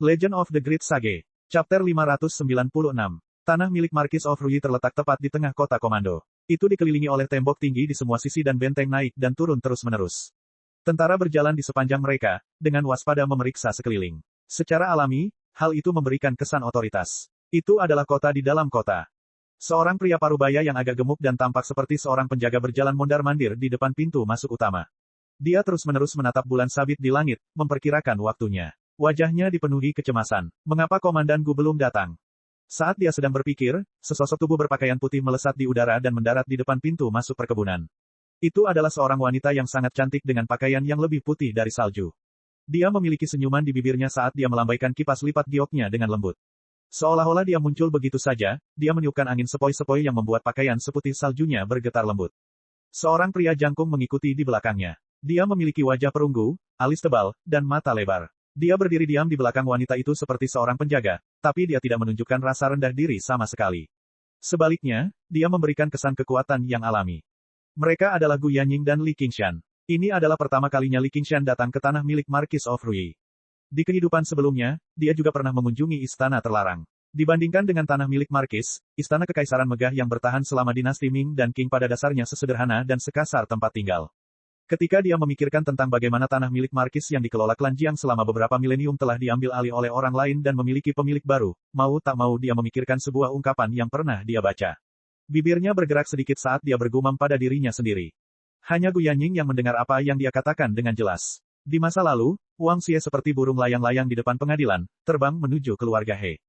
Legend of the Great Sage. Chapter 596. Tanah milik Marquis of Rui terletak tepat di tengah kota komando. Itu dikelilingi oleh tembok tinggi di semua sisi dan benteng naik dan turun terus-menerus. Tentara berjalan di sepanjang mereka, dengan waspada memeriksa sekeliling. Secara alami, hal itu memberikan kesan otoritas. Itu adalah kota di dalam kota. Seorang pria parubaya yang agak gemuk dan tampak seperti seorang penjaga berjalan mondar-mandir di depan pintu masuk utama. Dia terus-menerus menatap bulan sabit di langit, memperkirakan waktunya. Wajahnya dipenuhi kecemasan. Mengapa Komandan Gu belum datang? Saat dia sedang berpikir, sesosok tubuh berpakaian putih melesat di udara dan mendarat di depan pintu masuk perkebunan. Itu adalah seorang wanita yang sangat cantik dengan pakaian yang lebih putih dari salju. Dia memiliki senyuman di bibirnya saat dia melambaikan kipas lipat gioknya dengan lembut. Seolah-olah dia muncul begitu saja, dia meniupkan angin sepoi-sepoi yang membuat pakaian seputih saljunya bergetar lembut. Seorang pria jangkung mengikuti di belakangnya. Dia memiliki wajah perunggu, alis tebal, dan mata lebar. Dia berdiri diam di belakang wanita itu seperti seorang penjaga, tapi dia tidak menunjukkan rasa rendah diri sama sekali. Sebaliknya, dia memberikan kesan kekuatan yang alami. Mereka adalah Gu Yanying dan Li Qingshan. Ini adalah pertama kalinya Li Qingshan datang ke tanah milik Marquis of Rui. Di kehidupan sebelumnya, dia juga pernah mengunjungi istana terlarang. Dibandingkan dengan tanah milik Marquis, istana kekaisaran megah yang bertahan selama dinasti Ming dan Qing pada dasarnya sesederhana dan sekasar tempat tinggal. Ketika dia memikirkan tentang bagaimana tanah milik Marquis yang dikelola klan Jiang selama beberapa milenium telah diambil alih oleh orang lain dan memiliki pemilik baru, mau tak mau dia memikirkan sebuah ungkapan yang pernah dia baca. Bibirnya bergerak sedikit saat dia bergumam pada dirinya sendiri. Hanya Gu Yanying yang mendengar apa yang dia katakan dengan jelas. Di masa lalu, Wang Xie seperti burung layang-layang di depan pengadilan, terbang menuju keluarga He.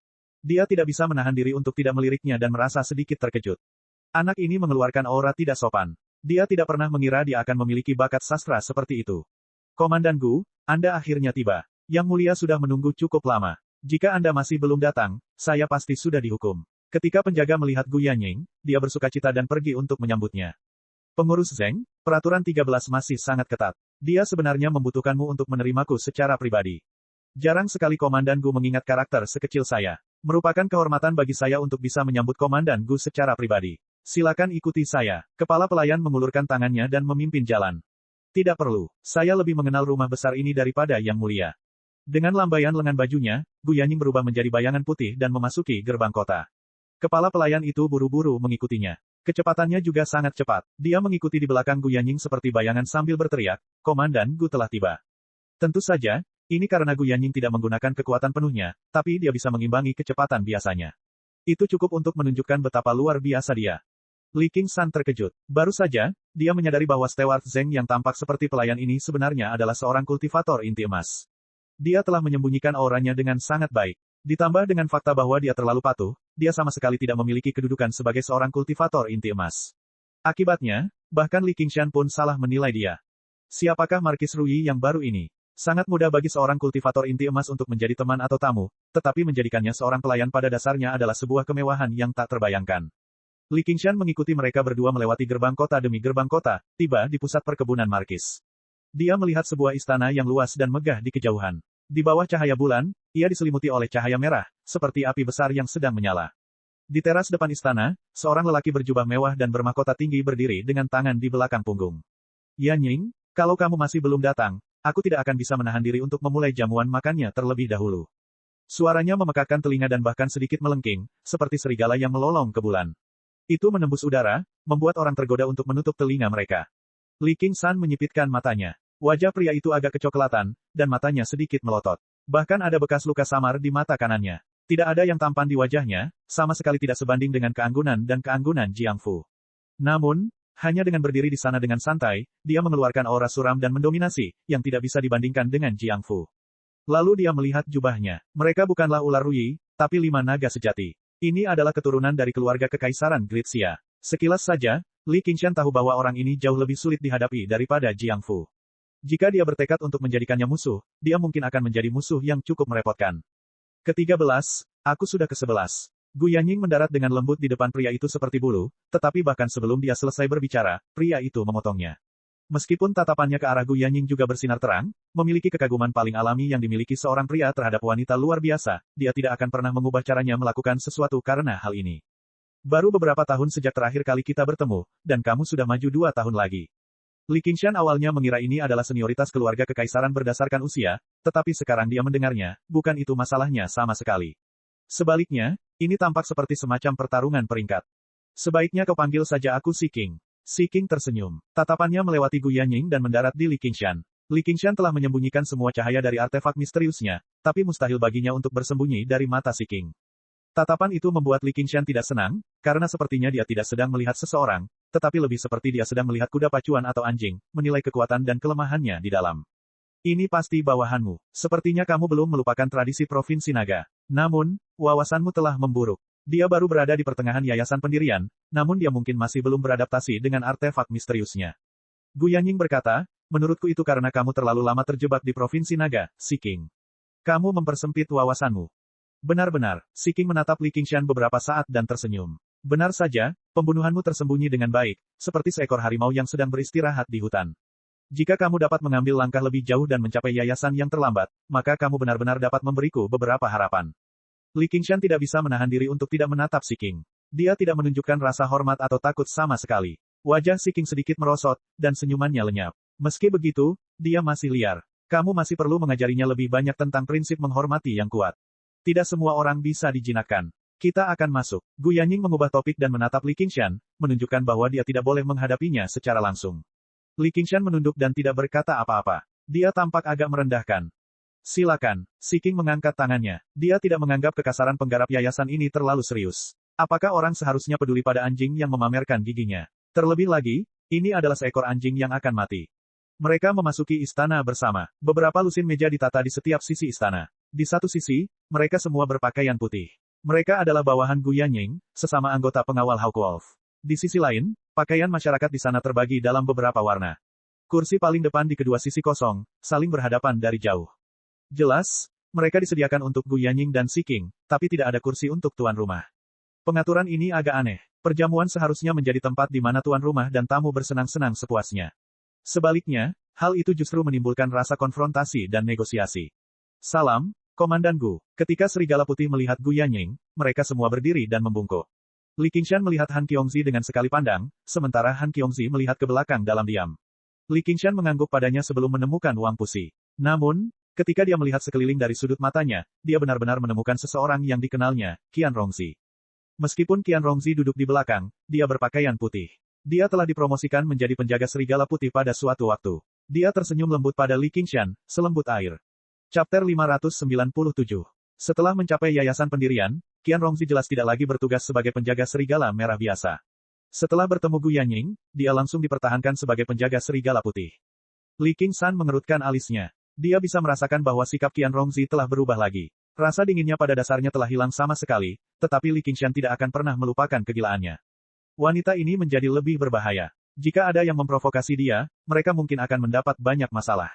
Dia tidak bisa menahan diri untuk tidak meliriknya dan merasa sedikit terkejut. Anak ini mengeluarkan aura tidak sopan. Dia tidak pernah mengira dia akan memiliki bakat sastra seperti itu. Komandan Gu, Anda akhirnya tiba. Yang mulia sudah menunggu cukup lama. Jika Anda masih belum datang, saya pasti sudah dihukum. Ketika penjaga melihat Gu Yanying, dia bersukacita dan pergi untuk menyambutnya. Pengurus Zeng, peraturan 13 masih sangat ketat. Dia sebenarnya membutuhkanmu untuk menerimaku secara pribadi. Jarang sekali Komandan Gu mengingat karakter sekecil saya. Merupakan kehormatan bagi saya untuk bisa menyambut Komandan Gu secara pribadi. Silakan ikuti saya. Kepala pelayan mengulurkan tangannya dan memimpin jalan. Tidak perlu. Saya lebih mengenal rumah besar ini daripada Yang Mulia. Dengan lambaian lengan bajunya, Gu Yanying berubah menjadi bayangan putih dan memasuki gerbang kota. Kepala pelayan itu buru-buru mengikutinya. Kecepatannya juga sangat cepat. Dia mengikuti di belakang Gu Yanying seperti bayangan sambil berteriak, Komandan Gu telah tiba. Tentu saja, ini karena Gu Yanying tidak menggunakan kekuatan penuhnya, tapi dia bisa mengimbangi kecepatan biasanya. Itu cukup untuk menunjukkan betapa luar biasa dia. Li Qingshan terkejut. Baru saja, dia menyadari bahwa Steward Zeng yang tampak seperti pelayan ini sebenarnya adalah seorang kultivator inti emas. Dia telah menyembunyikan auranya dengan sangat baik. Ditambah dengan fakta bahwa dia terlalu patuh, dia sama sekali tidak memiliki kedudukan sebagai seorang kultivator inti emas. Akibatnya, bahkan Li Qingshan pun salah menilai dia. Siapakah Marquis Rui yang baru ini? Sangat mudah bagi seorang kultivator inti emas untuk menjadi teman atau tamu, tetapi menjadikannya seorang pelayan pada dasarnya adalah sebuah kemewahan yang tak terbayangkan. Li Qingshan mengikuti mereka berdua melewati gerbang kota demi gerbang kota, tiba di pusat perkebunan Marquis. Dia melihat sebuah istana yang luas dan megah di kejauhan. Di bawah cahaya bulan, ia diselimuti oleh cahaya merah, seperti api besar yang sedang menyala. Di teras depan istana, seorang lelaki berjubah mewah dan bermahkota tinggi berdiri dengan tangan di belakang punggung. Yanying, kalau kamu masih belum datang, aku tidak akan bisa menahan diri untuk memulai jamuan makannya terlebih dahulu. Suaranya memekakkan telinga dan bahkan sedikit melengking, seperti serigala yang melolong ke bulan. Itu menembus udara, membuat orang tergoda untuk menutup telinga mereka. Li Qingshan menyipitkan matanya. Wajah pria itu agak kecoklatan, dan matanya sedikit melotot. Bahkan ada bekas luka samar di mata kanannya. Tidak ada yang tampan di wajahnya, sama sekali tidak sebanding dengan keanggunan dan keanggunan Jiangfu. Namun, hanya dengan berdiri di sana dengan santai, dia mengeluarkan aura suram dan mendominasi, yang tidak bisa dibandingkan dengan Jiangfu. Lalu dia melihat jubahnya. Mereka bukanlah ular Rui, tapi 5 naga sejati. Ini adalah keturunan dari keluarga kekaisaran Great Xia. Sekilas saja, Li Qingshan tahu bahwa orang ini jauh lebih sulit dihadapi daripada Jiangfu. Jika dia bertekad untuk menjadikannya musuh, dia mungkin akan menjadi musuh yang cukup merepotkan. Ke-13, aku sudah ke-11. Gu Yanying mendarat dengan lembut di depan pria itu seperti bulu, tetapi bahkan sebelum dia selesai berbicara, pria itu memotongnya. Meskipun tatapannya ke arah Gu Yanying juga bersinar terang, memiliki kekaguman paling alami yang dimiliki seorang pria terhadap wanita luar biasa, dia tidak akan pernah mengubah caranya melakukan sesuatu karena hal ini. Baru beberapa tahun sejak terakhir kali kita bertemu, dan kamu sudah maju 2 tahun lagi. Li Qingshan awalnya mengira ini adalah senioritas keluarga kekaisaran berdasarkan usia, tetapi sekarang dia mendengarnya, bukan itu masalahnya sama sekali. Sebaliknya, ini tampak seperti semacam pertarungan peringkat. Sebaiknya kau panggil saja aku Si King. Si King tersenyum. Tatapannya melewati Gu Yanning dan mendarat di Li Qingshan. Li Qingshan telah menyembunyikan semua cahaya dari artefak misteriusnya, tapi mustahil baginya untuk bersembunyi dari mata Si King. Tatapan itu membuat Li Qingshan tidak senang, karena sepertinya dia tidak sedang melihat seseorang, tetapi lebih seperti dia sedang melihat kuda pacuan atau anjing, menilai kekuatan dan kelemahannya di dalam. Ini pasti bawahanmu. Sepertinya kamu belum melupakan tradisi Provinsi Naga. Namun, wawasanmu telah memburuk. Dia baru berada di pertengahan yayasan pendirian, namun dia mungkin masih belum beradaptasi dengan artefak misteriusnya. Gu Yanning berkata, menurutku itu karena kamu terlalu lama terjebak di Provinsi Naga, Si King. Kamu mempersempit wawasanmu. Benar-benar, Si King menatap Li Qingshan beberapa saat dan tersenyum. Benar saja, pembunuhanmu tersembunyi dengan baik, seperti seekor harimau yang sedang beristirahat di hutan. Jika kamu dapat mengambil langkah lebih jauh dan mencapai yayasan yang terlambat, maka kamu benar-benar dapat memberiku beberapa harapan. Li Qingshan tidak bisa menahan diri untuk tidak menatap Si King. Dia tidak menunjukkan rasa hormat atau takut sama sekali. Wajah Si King sedikit merosot, dan senyumannya lenyap. Meski begitu, dia masih liar. Kamu masih perlu mengajarinya lebih banyak tentang prinsip menghormati yang kuat. Tidak semua orang bisa dijinakkan. Kita akan masuk. Gu Yanning mengubah topik dan menatap Li Qingshan, menunjukkan bahwa dia tidak boleh menghadapinya secara langsung. Li Qingshan menunduk dan tidak berkata apa-apa. Dia tampak agak merendahkan. Silakan. Si King mengangkat tangannya. Dia tidak menganggap kekasaran penggarap yayasan ini terlalu serius. Apakah orang seharusnya peduli pada anjing yang memamerkan giginya? Terlebih lagi, ini adalah seekor anjing yang akan mati. Mereka memasuki istana bersama. Beberapa lusin meja ditata di setiap sisi istana. Di satu sisi, mereka semua berpakaian putih. Mereka adalah bawahan Gu Yanning, sesama anggota pengawal Hawkwolf. Di sisi lain, pakaian masyarakat di sana terbagi dalam beberapa warna. Kursi paling depan di kedua sisi kosong, saling berhadapan dari jauh. Jelas, mereka disediakan untuk Gu Yanning dan Si King, tapi tidak ada kursi untuk tuan rumah. Pengaturan ini agak aneh. Perjamuan seharusnya menjadi tempat di mana tuan rumah dan tamu bersenang-senang sepuasnya. Sebaliknya, hal itu justru menimbulkan rasa konfrontasi dan negosiasi. Salam, Komandan Gu. Ketika Serigala Putih melihat Gu Yanning, mereka semua berdiri dan membungkuk. Li Qingshan melihat Han Qiongzi dengan sekali pandang, sementara Han Qiongzi melihat ke belakang dalam diam. Li Qingshan mengangguk padanya sebelum menemukan Wang Pusi. Namun, ketika dia melihat sekeliling dari sudut matanya, dia benar-benar menemukan seseorang yang dikenalnya, Qian Rongzi. Meskipun Qian Rongzi duduk di belakang, dia berpakaian putih. Dia telah dipromosikan menjadi penjaga Serigala Putih pada suatu waktu. Dia tersenyum lembut pada Li Qingshan, selembut air. Chapter 597. Setelah mencapai yayasan pendirian, Qian Rongzi jelas tidak lagi bertugas sebagai penjaga serigala merah biasa. Setelah bertemu Gu Yanning, dia langsung dipertahankan sebagai penjaga serigala putih. Li Qingshan mengerutkan alisnya. Dia bisa merasakan bahwa sikap Qian Rongzi telah berubah lagi. Rasa dinginnya pada dasarnya telah hilang sama sekali, tetapi Li Qingshan tidak akan pernah melupakan kegilaannya. Wanita ini menjadi lebih berbahaya. Jika ada yang memprovokasi dia, mereka mungkin akan mendapat banyak masalah.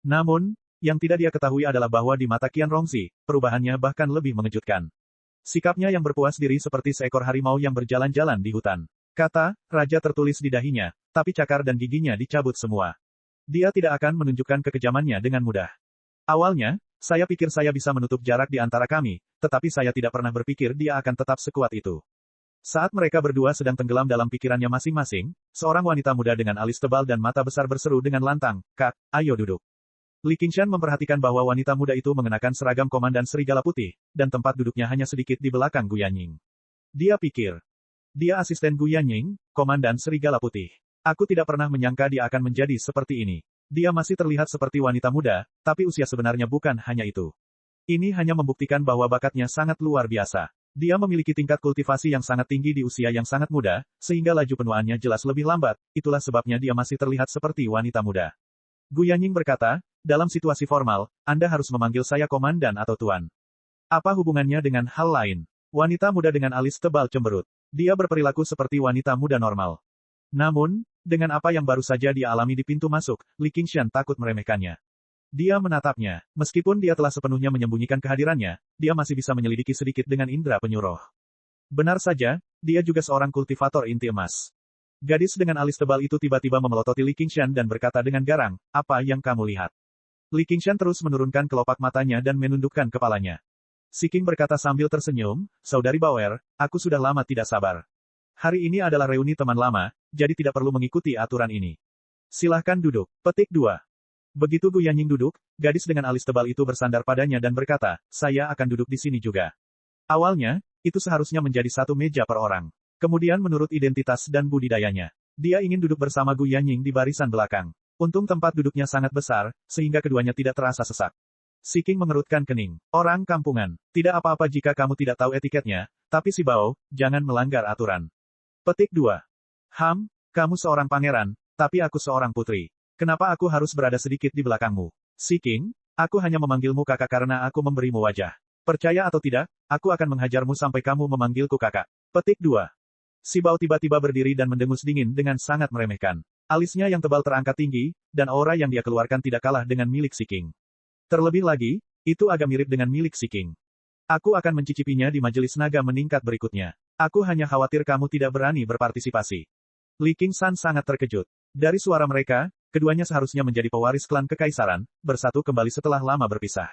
Namun, yang tidak dia ketahui adalah bahwa di mata Qian Rongzi, perubahannya bahkan lebih mengejutkan. Sikapnya yang berpuas diri seperti seekor harimau yang berjalan-jalan di hutan. Kata, raja tertulis di dahinya, tapi cakar dan giginya dicabut semua. Dia tidak akan menunjukkan kekejamannya dengan mudah. Awalnya, saya pikir saya bisa menutup jarak di antara kami, tetapi saya tidak pernah berpikir dia akan tetap sekuat itu. Saat mereka berdua sedang tenggelam dalam pikirannya masing-masing, seorang wanita muda dengan alis tebal dan mata besar berseru dengan lantang, "Kak, ayo duduk." Li Qingshan memperhatikan bahwa wanita muda itu mengenakan seragam komandan Serigala Putih, dan tempat duduknya hanya sedikit di belakang Gu Yanning. Dia pikir, dia asisten Gu Yanning, komandan Serigala Putih. Aku tidak pernah menyangka dia akan menjadi seperti ini. Dia masih terlihat seperti wanita muda, tapi usia sebenarnya bukan hanya itu. Ini hanya membuktikan bahwa bakatnya sangat luar biasa. Dia memiliki tingkat kultivasi yang sangat tinggi di usia yang sangat muda, sehingga laju penuaannya jelas lebih lambat, itulah sebabnya dia masih terlihat seperti wanita muda. Gu Yanning berkata, dalam situasi formal, Anda harus memanggil saya komandan atau tuan. Apa hubungannya dengan hal lain? Wanita muda dengan alis tebal cemberut. Dia berperilaku seperti wanita muda normal. Namun, dengan apa yang baru saja dia alami di pintu masuk, Li Qingshan takut meremehkannya. Dia menatapnya. Meskipun dia telah sepenuhnya menyembunyikan kehadirannya, dia masih bisa menyelidiki sedikit dengan indera penyuruh. Benar saja, dia juga seorang kultivator inti emas. Gadis dengan alis tebal itu tiba-tiba memelototi Li Qingshan dan berkata dengan garang, "Apa yang kamu lihat?" Li Qingshan terus menurunkan kelopak matanya dan menundukkan kepalanya. Si King berkata sambil tersenyum, "Saudari Bauer, aku sudah lama tidak sabar. Hari ini adalah reuni teman lama, jadi tidak perlu mengikuti aturan ini." Silahkan duduk. Petik 2. Begitu Gu Yanying duduk, gadis dengan alis tebal itu bersandar padanya dan berkata, saya akan duduk di sini juga. Awalnya, itu seharusnya menjadi satu meja per orang. Kemudian menurut identitas dan budidayanya, dia ingin duduk bersama Gu Yanying di barisan belakang. Untung tempat duduknya sangat besar, sehingga keduanya tidak terasa sesak. Si King mengerutkan kening. Orang kampungan. Tidak apa-apa jika kamu tidak tahu etiketnya, tapi si Bao, jangan melanggar aturan. Petik 2. Kamu seorang pangeran, tapi aku seorang putri. Kenapa aku harus berada sedikit di belakangmu? Si King, aku hanya memanggilmu kakak karena aku memberimu wajah. Percaya atau tidak, aku akan menghajarmu sampai kamu memanggilku kakak. Petik 2. Si Bao tiba-tiba berdiri dan mendengus dingin dengan sangat meremehkan. Alisnya yang tebal terangkat tinggi, dan aura yang dia keluarkan tidak kalah dengan milik si King. Terlebih lagi, itu agak mirip dengan milik si King. Aku akan mencicipinya di majelis naga meningkat berikutnya. Aku hanya khawatir kamu tidak berani berpartisipasi. Li Qingshan sangat terkejut. Dari suara mereka, keduanya seharusnya menjadi pewaris klan kekaisaran, bersatu kembali setelah lama berpisah.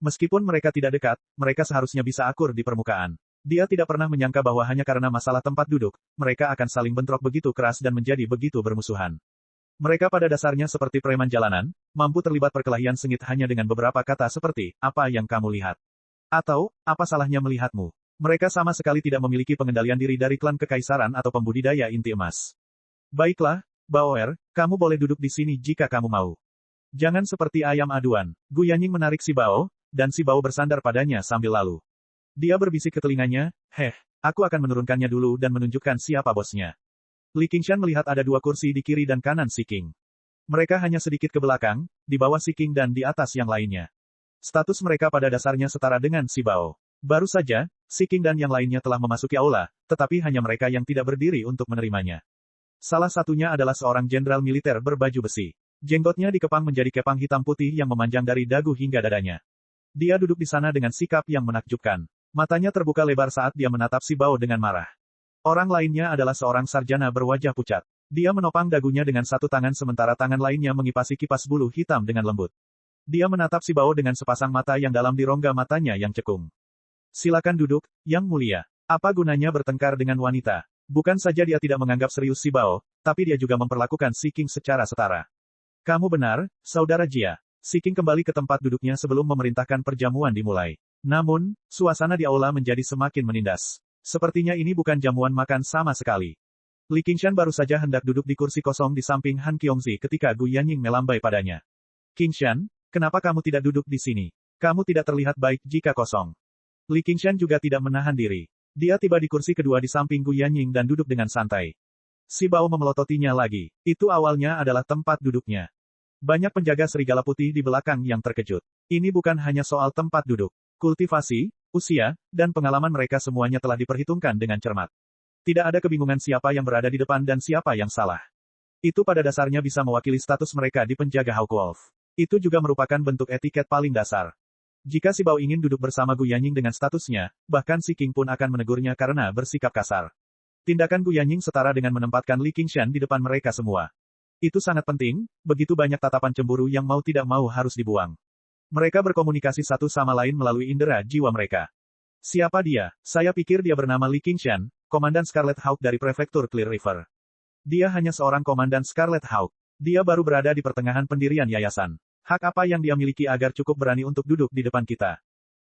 Meskipun mereka tidak dekat, mereka seharusnya bisa akur di permukaan. Dia tidak pernah menyangka bahwa hanya karena masalah tempat duduk, mereka akan saling bentrok begitu keras dan menjadi begitu bermusuhan. Mereka pada dasarnya seperti preman jalanan, mampu terlibat perkelahian sengit hanya dengan beberapa kata seperti, apa yang kamu lihat? Atau, apa salahnya melihatmu? Mereka sama sekali tidak memiliki pengendalian diri dari klan kekaisaran atau pembudidaya inti emas. Baiklah, Baoer, kamu boleh duduk di sini jika kamu mau. Jangan seperti ayam aduan. Gu Yanying menarik si Bao, dan si Bao bersandar padanya sambil lalu. Dia berbisik ke telinganya, aku akan menurunkannya dulu dan menunjukkan siapa bosnya. Li Qingshan melihat ada dua kursi di kiri dan kanan si King. Mereka hanya sedikit ke belakang, di bawah si King dan di atas yang lainnya. Status mereka pada dasarnya setara dengan si Bao. Baru saja, si King dan yang lainnya telah memasuki aula, tetapi hanya mereka yang tidak berdiri untuk menerimanya. Salah satunya adalah seorang jenderal militer berbaju besi. Jenggotnya dikepang menjadi kepang hitam putih yang memanjang dari dagu hingga dadanya. Dia duduk di sana dengan sikap yang menakjubkan. Matanya terbuka lebar saat dia menatap si Bao dengan marah. Orang lainnya adalah seorang sarjana berwajah pucat. Dia menopang dagunya dengan satu tangan sementara tangan lainnya mengipasi kipas bulu hitam dengan lembut. Dia menatap si Bao dengan sepasang mata yang dalam di rongga matanya yang cekung. Silakan duduk, Yang Mulia. Apa gunanya bertengkar dengan wanita? Bukan saja dia tidak menganggap serius si Bao, tapi dia juga memperlakukan si King secara setara. Kamu benar, Saudara Jia. Si King kembali ke tempat duduknya sebelum memerintahkan perjamuan dimulai. Namun, suasana di aula menjadi semakin menindas. Sepertinya ini bukan jamuan makan sama sekali. Li Qingshan baru saja hendak duduk di kursi kosong di samping Han Qiongzi ketika Gu Yanying melambai padanya. Qingshan, kenapa kamu tidak duduk di sini? Kamu tidak terlihat baik jika kosong. Li Qingshan juga tidak menahan diri. Dia tiba di kursi kedua di samping Gu Yanying dan duduk dengan santai. Si Bao memelototinya lagi. Itu awalnya adalah tempat duduknya. Banyak penjaga serigala putih di belakang yang terkejut. Ini bukan hanya soal tempat duduk. Kultivasi, usia, dan pengalaman mereka semuanya telah diperhitungkan dengan cermat. Tidak ada kebingungan siapa yang berada di depan dan siapa yang salah. Itu pada dasarnya bisa mewakili status mereka di penjaga Hawkwolf. Itu juga merupakan bentuk etiket paling dasar. Jika si Bao ingin duduk bersama Gu Yanying dengan statusnya, bahkan si King pun akan menegurnya karena bersikap kasar. Tindakan Gu Yanying setara dengan menempatkan Li Qingshan di depan mereka semua. Itu sangat penting, begitu banyak tatapan cemburu yang mau tidak mau harus dibuang. Mereka berkomunikasi satu sama lain melalui indera jiwa mereka. Siapa dia? Saya pikir dia bernama Li Qingshan, Komandan Scarlet Hawk dari Prefektur Clear River. Dia hanya seorang Komandan Scarlet Hawk. Dia baru berada di pertengahan pendirian yayasan. Hak apa yang dia miliki agar cukup berani untuk duduk di depan kita?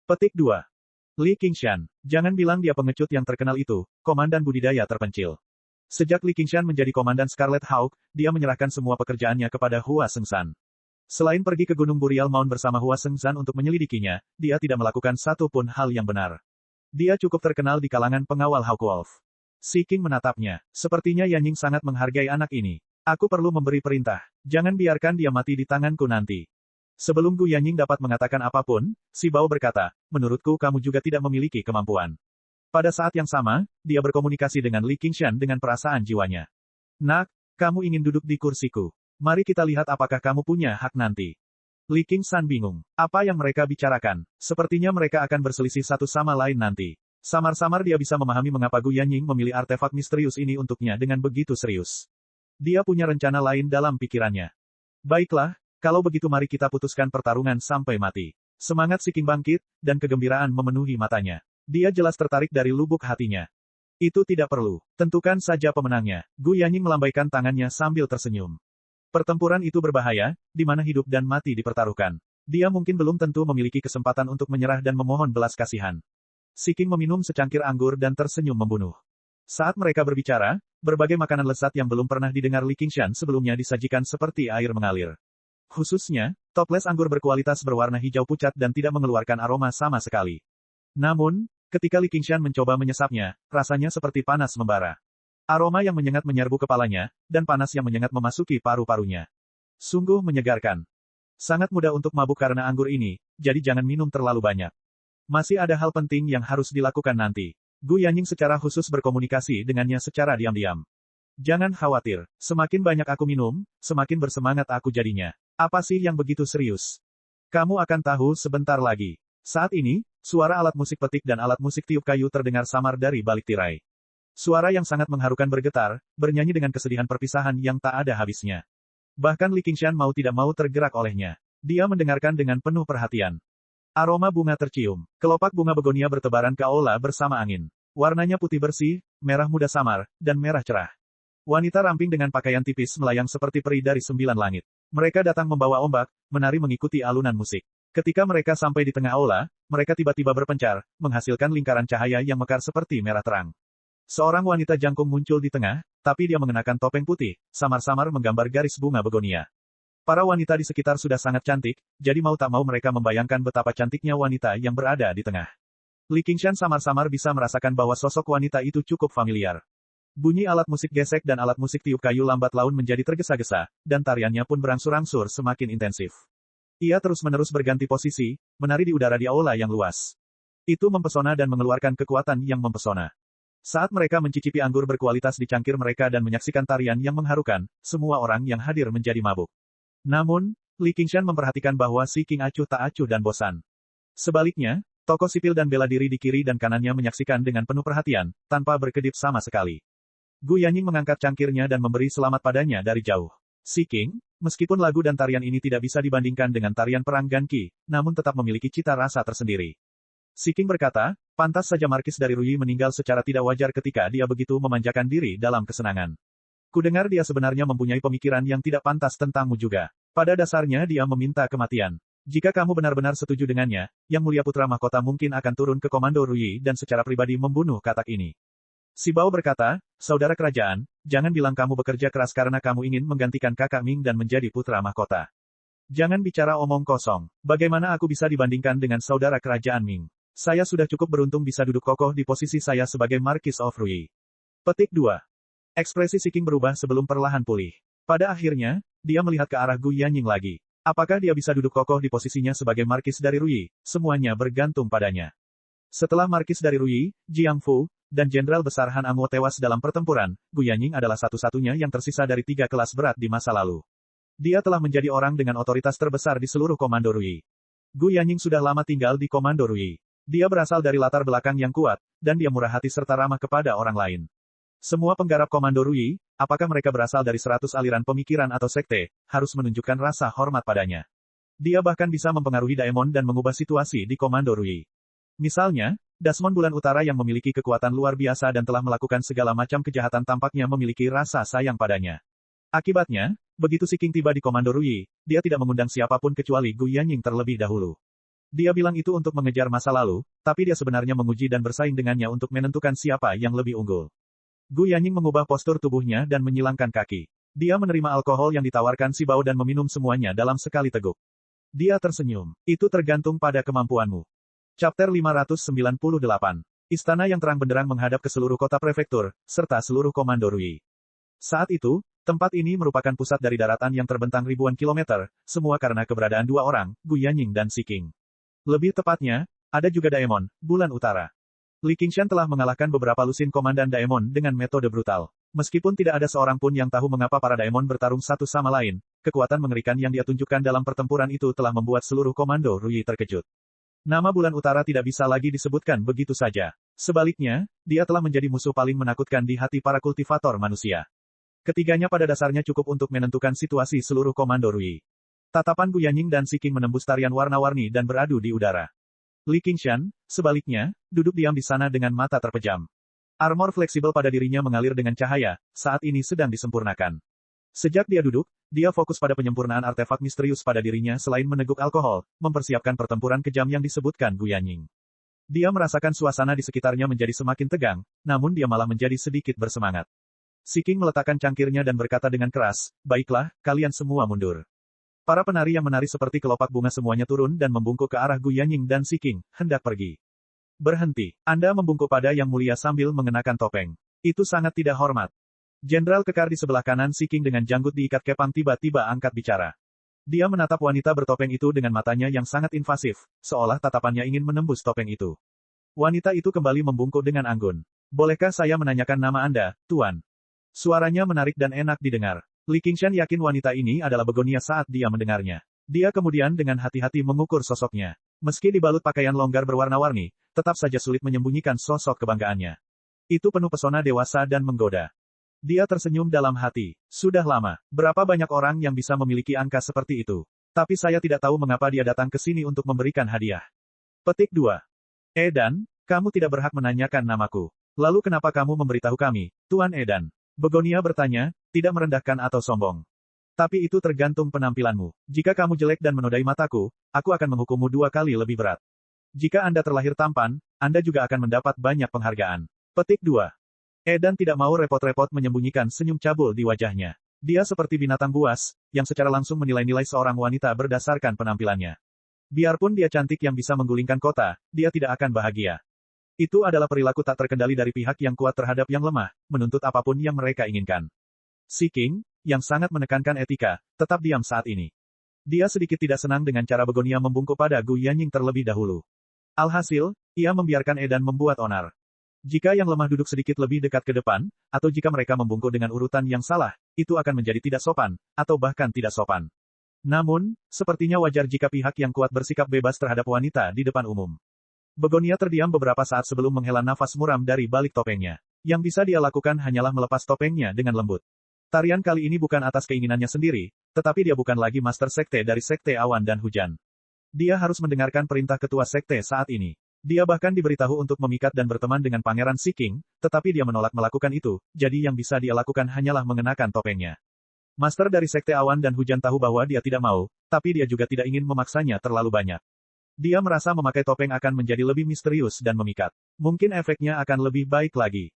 Petik 2. Li Qingshan. Jangan bilang dia pengecut yang terkenal itu, komandan budidaya terpencil. Sejak Li Qingshan menjadi komandan Scarlet Hawk, dia menyerahkan semua pekerjaannya kepada Hua Sengshan. Selain pergi ke Gunung Burial Mound bersama Hua Sengshan untuk menyelidikinya, dia tidak melakukan satu pun hal yang benar. Dia cukup terkenal di kalangan pengawal Hawkwolf. Si King menatapnya. Sepertinya Yanying sangat menghargai anak ini. Aku perlu memberi perintah. Jangan biarkan dia mati di tanganku nanti. Sebelum Gu Yanying dapat mengatakan apapun, si Bao berkata, menurutku kamu juga tidak memiliki kemampuan. Pada saat yang sama, dia berkomunikasi dengan Li Qingshan dengan perasaan jiwanya. Nak, kamu ingin duduk di kursiku. Mari kita lihat apakah kamu punya hak nanti. Li Qingshan bingung. Apa yang mereka bicarakan? Sepertinya mereka akan berselisih satu sama lain nanti. Samar-samar dia bisa memahami mengapa Gu Yanying memilih artefak misterius ini untuknya dengan begitu serius. Dia punya rencana lain dalam pikirannya. Baiklah, kalau begitu mari kita putuskan pertarungan sampai mati. Semangat si King bangkit, dan kegembiraan memenuhi matanya. Dia jelas tertarik dari lubuk hatinya. Itu tidak perlu. Tentukan saja pemenangnya. Gu Yanying melambaikan tangannya sambil tersenyum. Pertempuran itu berbahaya, di mana hidup dan mati dipertaruhkan. Dia mungkin belum tentu memiliki kesempatan untuk menyerah dan memohon belas kasihan. Si King meminum secangkir anggur dan tersenyum membunuh. Saat mereka berbicara, berbagai makanan lezat yang belum pernah didengar Li Qingshan sebelumnya disajikan seperti air mengalir. Khususnya, toples anggur berkualitas berwarna hijau pucat dan tidak mengeluarkan aroma sama sekali. Namun, ketika Li Qingshan mencoba menyesapnya, rasanya seperti panas membara. Aroma yang menyengat menyerbu kepalanya, dan panas yang menyengat memasuki paru-parunya. Sungguh menyegarkan. Sangat mudah untuk mabuk karena anggur ini, jadi jangan minum terlalu banyak. Masih ada hal penting yang harus dilakukan nanti. Gu Yanying secara khusus berkomunikasi dengannya secara diam-diam. Jangan khawatir, semakin banyak aku minum, semakin bersemangat aku jadinya. Apa sih yang begitu serius? Kamu akan tahu sebentar lagi. Saat ini, suara alat musik petik dan alat musik tiup kayu terdengar samar dari balik tirai. Suara yang sangat mengharukan bergetar, bernyanyi dengan kesedihan perpisahan yang tak ada habisnya. Bahkan Li Qingshan mau tidak mau tergerak olehnya. Dia mendengarkan dengan penuh perhatian. Aroma bunga tercium. Kelopak bunga begonia bertebaran ke aula bersama angin. Warnanya putih bersih, merah muda samar, dan merah cerah. Wanita ramping dengan pakaian tipis melayang seperti peri dari 9 langit. Mereka datang membawa ombak, menari mengikuti alunan musik. Ketika mereka sampai di tengah aula, mereka tiba-tiba berpencar, menghasilkan lingkaran cahaya yang mekar seperti merah terang. Seorang wanita jangkung muncul di tengah, tapi dia mengenakan topeng putih, samar-samar menggambar garis bunga begonia. Para wanita di sekitar sudah sangat cantik, jadi mau tak mau mereka membayangkan betapa cantiknya wanita yang berada di tengah. Li Qingshan samar-samar bisa merasakan bahwa sosok wanita itu cukup familiar. Bunyi alat musik gesek dan alat musik tiup kayu lambat laun menjadi tergesa-gesa, dan tariannya pun berangsur-angsur semakin intensif. Ia terus-menerus berganti posisi, menari di udara di aula yang luas. Itu mempesona dan mengeluarkan kekuatan yang mempesona. Saat mereka mencicipi anggur berkualitas di cangkir mereka dan menyaksikan tarian yang mengharukan, semua orang yang hadir menjadi mabuk. Namun, Li Qingshan memperhatikan bahwa si King acuh tak acuh dan bosan. Sebaliknya, tokoh sipil dan bela diri di kiri dan kanannya menyaksikan dengan penuh perhatian, tanpa berkedip sama sekali. Gu Yanying mengangkat cangkirnya dan memberi selamat padanya dari jauh. Si King, meskipun lagu dan tarian ini tidak bisa dibandingkan dengan tarian perang Ganqi, namun tetap memiliki cita rasa tersendiri. Si King berkata, pantas saja Markis dari Ruyi meninggal secara tidak wajar ketika dia begitu memanjakan diri dalam kesenangan. Kudengar dia sebenarnya mempunyai pemikiran yang tidak pantas tentangmu juga. Pada dasarnya dia meminta kematian. Jika kamu benar-benar setuju dengannya, Yang Mulia Putra Mahkota mungkin akan turun ke Komando Ruyi dan secara pribadi membunuh katak ini. Si Bao berkata, saudara kerajaan, jangan bilang kamu bekerja keras karena kamu ingin menggantikan kakak Ming dan menjadi Putra Mahkota. Jangan bicara omong kosong. Bagaimana aku bisa dibandingkan dengan saudara kerajaan Ming? Saya sudah cukup beruntung bisa duduk kokoh di posisi saya sebagai Marquis of Ruyi. Petik 2. Ekspresi Si King berubah sebelum perlahan pulih. Pada akhirnya, dia melihat ke arah Gu Yanying lagi. Apakah dia bisa duduk kokoh di posisinya sebagai Markis dari Ruyi? Semuanya bergantung padanya. Setelah Markis dari Ruyi, Jiang Fu, dan Jenderal Besar Han Amo tewas dalam pertempuran, Gu Yanying adalah satu-satunya yang tersisa dari 3 kelas berat di masa lalu. Dia telah menjadi orang dengan otoritas terbesar di seluruh Komando Ruyi. Gu Yanying sudah lama tinggal di Komando Ruyi. Dia berasal dari latar belakang yang kuat, dan dia murah hati serta ramah kepada orang lain. Semua penggarap Komando Ruyi, apakah mereka berasal dari 100 aliran pemikiran atau sekte, harus menunjukkan rasa hormat padanya. Dia bahkan bisa mempengaruhi Daemon dan mengubah situasi di Komando Ruyi. Misalnya, Dasmon Bulan Utara yang memiliki kekuatan luar biasa dan telah melakukan segala macam kejahatan tampaknya memiliki rasa sayang padanya. Akibatnya, begitu Si King tiba di Komando Ruyi, dia tidak mengundang siapapun kecuali Gu Yanying terlebih dahulu. Dia bilang itu untuk mengejar masa lalu, tapi dia sebenarnya menguji dan bersaing dengannya untuk menentukan siapa yang lebih unggul. Gu Yanying mengubah postur tubuhnya dan menyilangkan kaki. Dia menerima alkohol yang ditawarkan Si Bao dan meminum semuanya dalam sekali teguk. Dia tersenyum. Itu tergantung pada kemampuanmu. Chapter 598. Istana yang terang benderang menghadap ke seluruh kota prefektur, serta seluruh Komando Ruyi. Saat itu, tempat ini merupakan pusat dari daratan yang terbentang ribuan kilometer, semua karena keberadaan 2 orang, Gu Yanying dan Si King. Lebih tepatnya, ada juga Daemon, Bulan Utara. Li Qingshan telah mengalahkan beberapa lusin komandan Daemon dengan metode brutal. Meskipun tidak ada seorang pun yang tahu mengapa para Daemon bertarung satu sama lain, kekuatan mengerikan yang dia tunjukkan dalam pertempuran itu telah membuat seluruh Komando Ruyi terkejut. Nama Bulan Utara tidak bisa lagi disebutkan begitu saja. Sebaliknya, dia telah menjadi musuh paling menakutkan di hati para kultivator manusia. Ketiganya pada dasarnya cukup untuk menentukan situasi seluruh Komando Ruyi. Tatapan Gu Yanying dan Si King menembus tarian warna-warni dan beradu di udara. Li Qingshan, sebaliknya, duduk diam di sana dengan mata terpejam. Armor fleksibel pada dirinya mengalir dengan cahaya, saat ini sedang disempurnakan. Sejak dia duduk, Dia fokus pada penyempurnaan artefak misterius pada dirinya selain meneguk alkohol, mempersiapkan pertempuran kejam yang disebutkan Gu Yanying. Dia merasakan suasana di sekitarnya menjadi semakin tegang, namun dia malah menjadi sedikit bersemangat. Si King meletakkan cangkirnya dan berkata dengan keras, "Baiklah, kalian semua mundur." Para penari yang menari seperti kelopak bunga semuanya turun dan membungkuk ke arah Gu Yanying dan si King, hendak pergi. "Berhenti. Anda membungkuk pada Yang Mulia sambil mengenakan topeng. Itu sangat tidak hormat." Jenderal kekar di sebelah kanan si King dengan janggut diikat kepang tiba-tiba angkat bicara. Dia menatap wanita bertopeng itu dengan matanya yang sangat invasif, seolah tatapannya ingin menembus topeng itu. Wanita itu kembali membungkuk dengan anggun. "Bolehkah saya menanyakan nama Anda, Tuan?" Suaranya menarik dan enak didengar. Li Qingshan yakin wanita ini adalah Begonia saat dia mendengarnya. Dia kemudian dengan hati-hati mengukur sosoknya. Meski dibalut pakaian longgar berwarna-warni, tetap saja sulit menyembunyikan sosok kebanggaannya. Itu penuh pesona dewasa dan menggoda. Dia tersenyum dalam hati. Sudah lama, berapa banyak orang yang bisa memiliki angka seperti itu. Tapi saya tidak tahu mengapa dia datang ke sini untuk memberikan hadiah. Petik 2. Edan, kamu tidak berhak menanyakan namaku. Lalu kenapa kamu memberitahu kami, Tuan Edan? Begonia bertanya, tidak merendahkan atau sombong. Tapi itu tergantung penampilanmu. Jika kamu jelek dan menodai mataku, aku akan menghukummu 2 kali lebih berat. Jika Anda terlahir tampan, Anda juga akan mendapat banyak penghargaan. Petik 2. Edan tidak mau repot-repot menyembunyikan senyum cabul di wajahnya. Dia seperti binatang buas, yang secara langsung menilai-nilai seorang wanita berdasarkan penampilannya. Biarpun dia cantik yang bisa menggulingkan kota, dia tidak akan bahagia. Itu adalah perilaku tak terkendali dari pihak yang kuat terhadap yang lemah, menuntut apapun yang mereka inginkan. Si King, yang sangat menekankan etika, tetap diam saat ini. Dia sedikit tidak senang dengan cara Begonia membungkuk pada Gu Yanying terlebih dahulu. Alhasil, ia membiarkan Edan membuat onar. Jika yang lemah duduk sedikit lebih dekat ke depan, atau jika mereka membungkuk dengan urutan yang salah, itu akan menjadi tidak sopan, atau bahkan tidak sopan. Namun, sepertinya wajar jika pihak yang kuat bersikap bebas terhadap wanita di depan umum. Begonia terdiam beberapa saat sebelum menghela nafas muram dari balik topengnya. Yang bisa dia lakukan hanyalah melepas topengnya dengan lembut. Tarian kali ini bukan atas keinginannya sendiri, tetapi dia bukan lagi master sekte dari Sekte Awan dan Hujan. Dia harus mendengarkan perintah ketua sekte saat ini. Dia bahkan diberitahu untuk memikat dan berteman dengan Pangeran Si King, tetapi dia menolak melakukan itu, jadi yang bisa dia lakukan hanyalah mengenakan topengnya. Master dari Sekte Awan dan Hujan tahu bahwa dia tidak mau, tapi dia juga tidak ingin memaksanya terlalu banyak. Dia merasa memakai topeng akan menjadi lebih misterius dan memikat. Mungkin efeknya akan lebih baik lagi.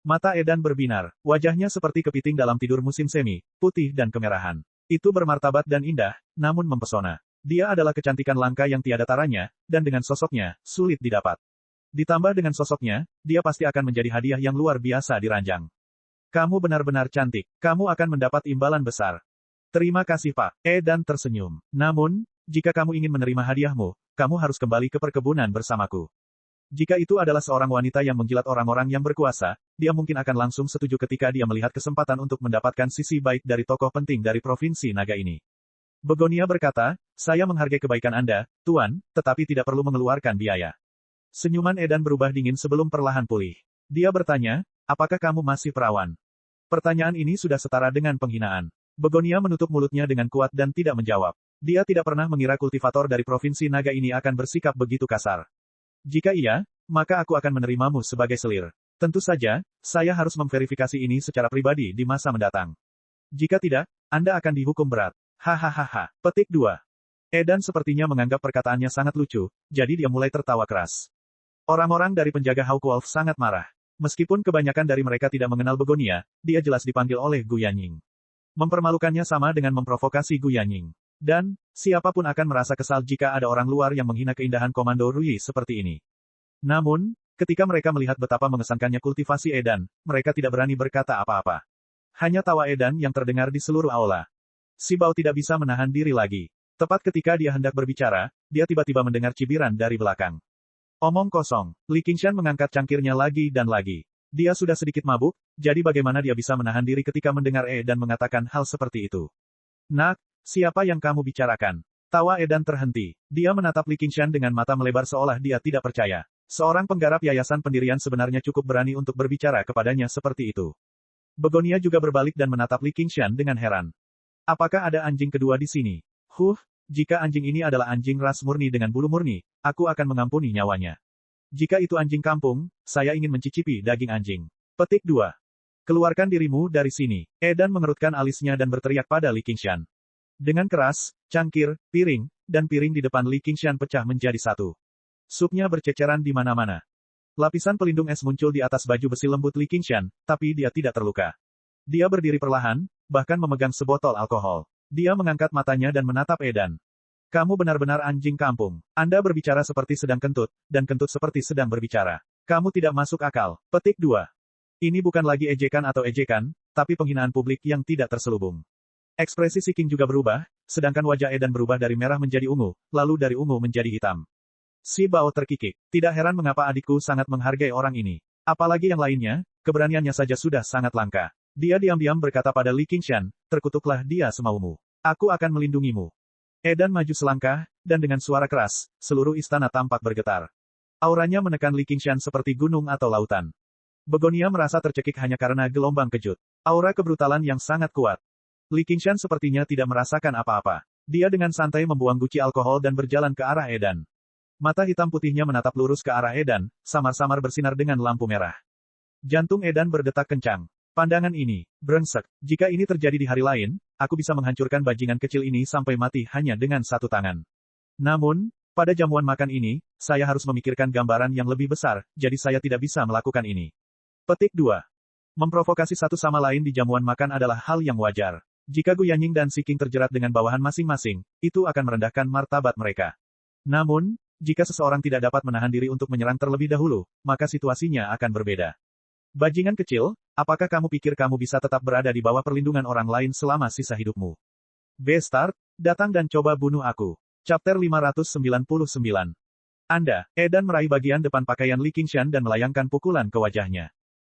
Mata Edan berbinar, wajahnya seperti kepiting dalam tidur musim semi, putih dan kemerahan. Itu bermartabat dan indah, namun mempesona. Dia adalah kecantikan langka yang tiada taranya, dan dengan sosoknya, sulit didapat. Ditambah dengan sosoknya, dia pasti akan menjadi hadiah yang luar biasa diranjang. Kamu benar-benar cantik, kamu akan mendapat imbalan besar. Terima kasih Pak, Edan tersenyum. Namun, jika kamu ingin menerima hadiahmu, kamu harus kembali ke perkebunan bersamaku. Jika itu adalah seorang wanita yang menjilat orang-orang yang berkuasa, dia mungkin akan langsung setuju ketika dia melihat kesempatan untuk mendapatkan sisi baik dari tokoh penting dari Provinsi Naga ini. Begonia berkata, saya menghargai kebaikan Anda, Tuan, tetapi tidak perlu mengeluarkan biaya. Senyuman Edan berubah dingin sebelum perlahan pulih. Dia bertanya, apakah kamu masih perawan? Pertanyaan ini sudah setara dengan penghinaan. Begonia menutup mulutnya dengan kuat dan tidak menjawab. Dia tidak pernah mengira kultivator dari Provinsi Naga ini akan bersikap begitu kasar. Jika iya, maka aku akan menerimamu sebagai selir. Tentu saja, saya harus memverifikasi ini secara pribadi di masa mendatang. Jika tidak, Anda akan dihukum berat. Hahaha. Petik 2. Edan sepertinya menganggap perkataannya sangat lucu, jadi dia mulai tertawa keras. Orang-orang dari penjaga Hawkwolf sangat marah. Meskipun kebanyakan dari mereka tidak mengenal Begonia, dia jelas dipanggil oleh Gu Yanying. Mempermalukannya sama dengan memprovokasi Gu Yanying. Dan, siapapun akan merasa kesal jika ada orang luar yang menghina keindahan Komando Rui seperti ini. Namun, ketika mereka melihat betapa mengesankannya kultivasi Edan, mereka tidak berani berkata apa-apa. Hanya tawa Edan yang terdengar di seluruh aula. Si Bao tidak bisa menahan diri lagi. Tepat ketika dia hendak berbicara, dia tiba-tiba mendengar cibiran dari belakang. Omong kosong, Li Qingshan mengangkat cangkirnya lagi dan lagi. Dia sudah sedikit mabuk, jadi bagaimana dia bisa menahan diri ketika mendengar Edan mengatakan hal seperti itu. Nak, siapa yang kamu bicarakan? Tawa Edan terhenti. Dia menatap Li Qingshan dengan mata melebar seolah dia tidak percaya. Seorang penggarap yayasan pendirian sebenarnya cukup berani untuk berbicara kepadanya seperti itu. Begonia juga berbalik dan menatap Li Qingshan dengan heran. Apakah ada anjing kedua di sini? Jika anjing ini adalah anjing ras murni dengan bulu murni, aku akan mengampuni nyawanya. Jika itu anjing kampung, saya ingin mencicipi daging anjing. Petik 2. Keluarkan dirimu dari sini. Edan mengerutkan alisnya dan berteriak pada Li Qingshan. Dengan keras, cangkir, piring, dan piring di depan Li Qingshan pecah menjadi satu. Supnya berceceran di mana-mana. Lapisan pelindung es muncul di atas baju besi lembut Li Qingshan, tapi dia tidak terluka. Dia berdiri perlahan, bahkan memegang sebotol alkohol. Dia mengangkat matanya dan menatap Edan. Kamu benar-benar anjing kampung. Anda berbicara seperti sedang kentut, dan kentut seperti sedang berbicara. Kamu tidak masuk akal. Petik 2. Ini bukan lagi ejekan atau ejekan, tapi penghinaan publik yang tidak terselubung. Ekspresi Si King juga berubah, sedangkan wajah Edan berubah dari merah menjadi ungu, lalu dari ungu menjadi hitam. Si Bao terkikik. Tidak heran mengapa adikku sangat menghargai orang ini. Apalagi yang lainnya, keberaniannya saja sudah sangat langka. Dia diam-diam berkata pada Li Qingshan, terkutuklah dia semaumu. Aku akan melindungimu. Edan maju selangkah, dan dengan suara keras, seluruh istana tampak bergetar. Auranya menekan Li Qingshan seperti gunung atau lautan. Begonia merasa tercekik hanya karena gelombang kejut. Aura kebrutalan yang sangat kuat. Li Qingshan sepertinya tidak merasakan apa-apa. Dia dengan santai membuang guci alkohol dan berjalan ke arah Edan. Mata hitam putihnya menatap lurus ke arah Edan, samar-samar bersinar dengan lampu merah. Jantung Edan berdetak kencang. Pandangan ini, brengsek. Jika ini terjadi di hari lain, aku bisa menghancurkan bajingan kecil ini sampai mati hanya dengan satu tangan. Namun, pada jamuan makan ini, saya harus memikirkan gambaran yang lebih besar, jadi saya tidak bisa melakukan ini. Petik 2. Memprovokasi satu sama lain di jamuan makan adalah hal yang wajar. Jika Gu Yanying dan Si King terjerat dengan bawahan masing-masing, itu akan merendahkan martabat mereka. Namun, jika seseorang tidak dapat menahan diri untuk menyerang terlebih dahulu, maka situasinya akan berbeda. Bajingan kecil, apakah kamu pikir kamu bisa tetap berada di bawah perlindungan orang lain selama sisa hidupmu? Bastard, datang dan coba bunuh aku. Chapter 599. Anda, Edan meraih bagian depan pakaian Li Qingshan dan melayangkan pukulan ke wajahnya.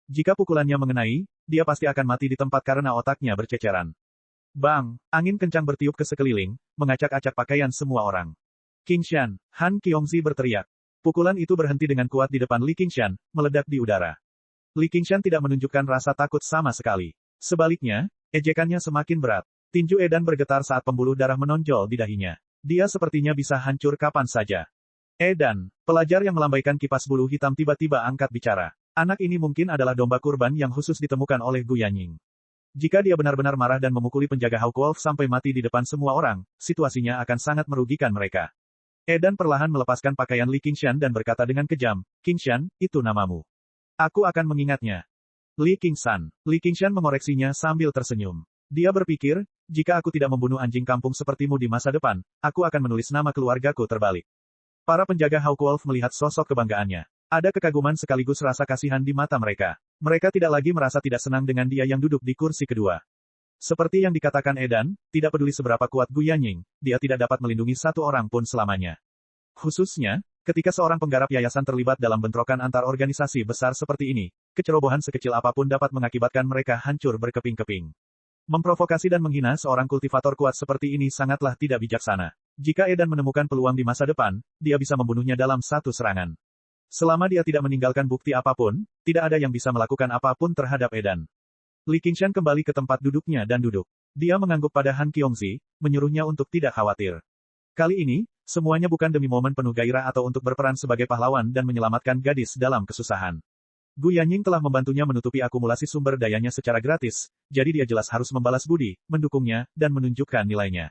Jika pukulannya mengenai, dia pasti akan mati di tempat karena otaknya berceceran. Bang, angin kencang bertiup ke sekeliling, mengacak-acak pakaian semua orang. Qingshan, Han Qiongzi berteriak. Pukulan itu berhenti dengan kuat di depan Li Qingshan, meledak di udara. Li Qingshan tidak menunjukkan rasa takut sama sekali. Sebaliknya, ejekannya semakin berat. Tinju Edan bergetar saat pembuluh darah menonjol di dahinya. Dia sepertinya bisa hancur kapan saja. Edan, pelajar yang melambaikan kipas bulu hitam tiba-tiba angkat bicara. Anak ini mungkin adalah domba kurban yang khusus ditemukan oleh Gu Yanying. Jika dia benar-benar marah dan memukuli penjaga Hawkwolf sampai mati di depan semua orang, situasinya akan sangat merugikan mereka. Edan perlahan melepaskan pakaian Li Qingshan dan berkata dengan kejam, Qingshan, itu namamu. Aku akan mengingatnya. Li Qingshan. Li Qingshan mengoreksinya sambil tersenyum. Dia berpikir, jika aku tidak membunuh anjing kampung sepertimu di masa depan, aku akan menulis nama keluargaku terbalik. Para penjaga Hawkwolf melihat sosok kebanggaannya. Ada kekaguman sekaligus rasa kasihan di mata mereka. Mereka tidak lagi merasa tidak senang dengan dia yang duduk di kursi kedua. Seperti yang dikatakan Edan, tidak peduli seberapa kuat Gu Yanying, dia tidak dapat melindungi satu orang pun selamanya. Khususnya, ketika seorang penggarap yayasan terlibat dalam bentrokan antar organisasi besar seperti ini, kecerobohan sekecil apapun dapat mengakibatkan mereka hancur berkeping-keping. Memprovokasi dan menghina seorang kultivator kuat seperti ini sangatlah tidak bijaksana. Jika Edan menemukan peluang di masa depan, dia bisa membunuhnya dalam satu serangan. Selama dia tidak meninggalkan bukti apapun, tidak ada yang bisa melakukan apapun terhadap Edan. Li Qingshan kembali ke tempat duduknya dan duduk. Dia mengangguk pada Han Qiongzi, menyuruhnya untuk tidak khawatir. Kali ini, semuanya bukan demi momen penuh gairah atau untuk berperan sebagai pahlawan dan menyelamatkan gadis dalam kesusahan. Gu Yanying telah membantunya menutupi akumulasi sumber dayanya secara gratis, jadi dia jelas harus membalas budi, mendukungnya, dan menunjukkan nilainya.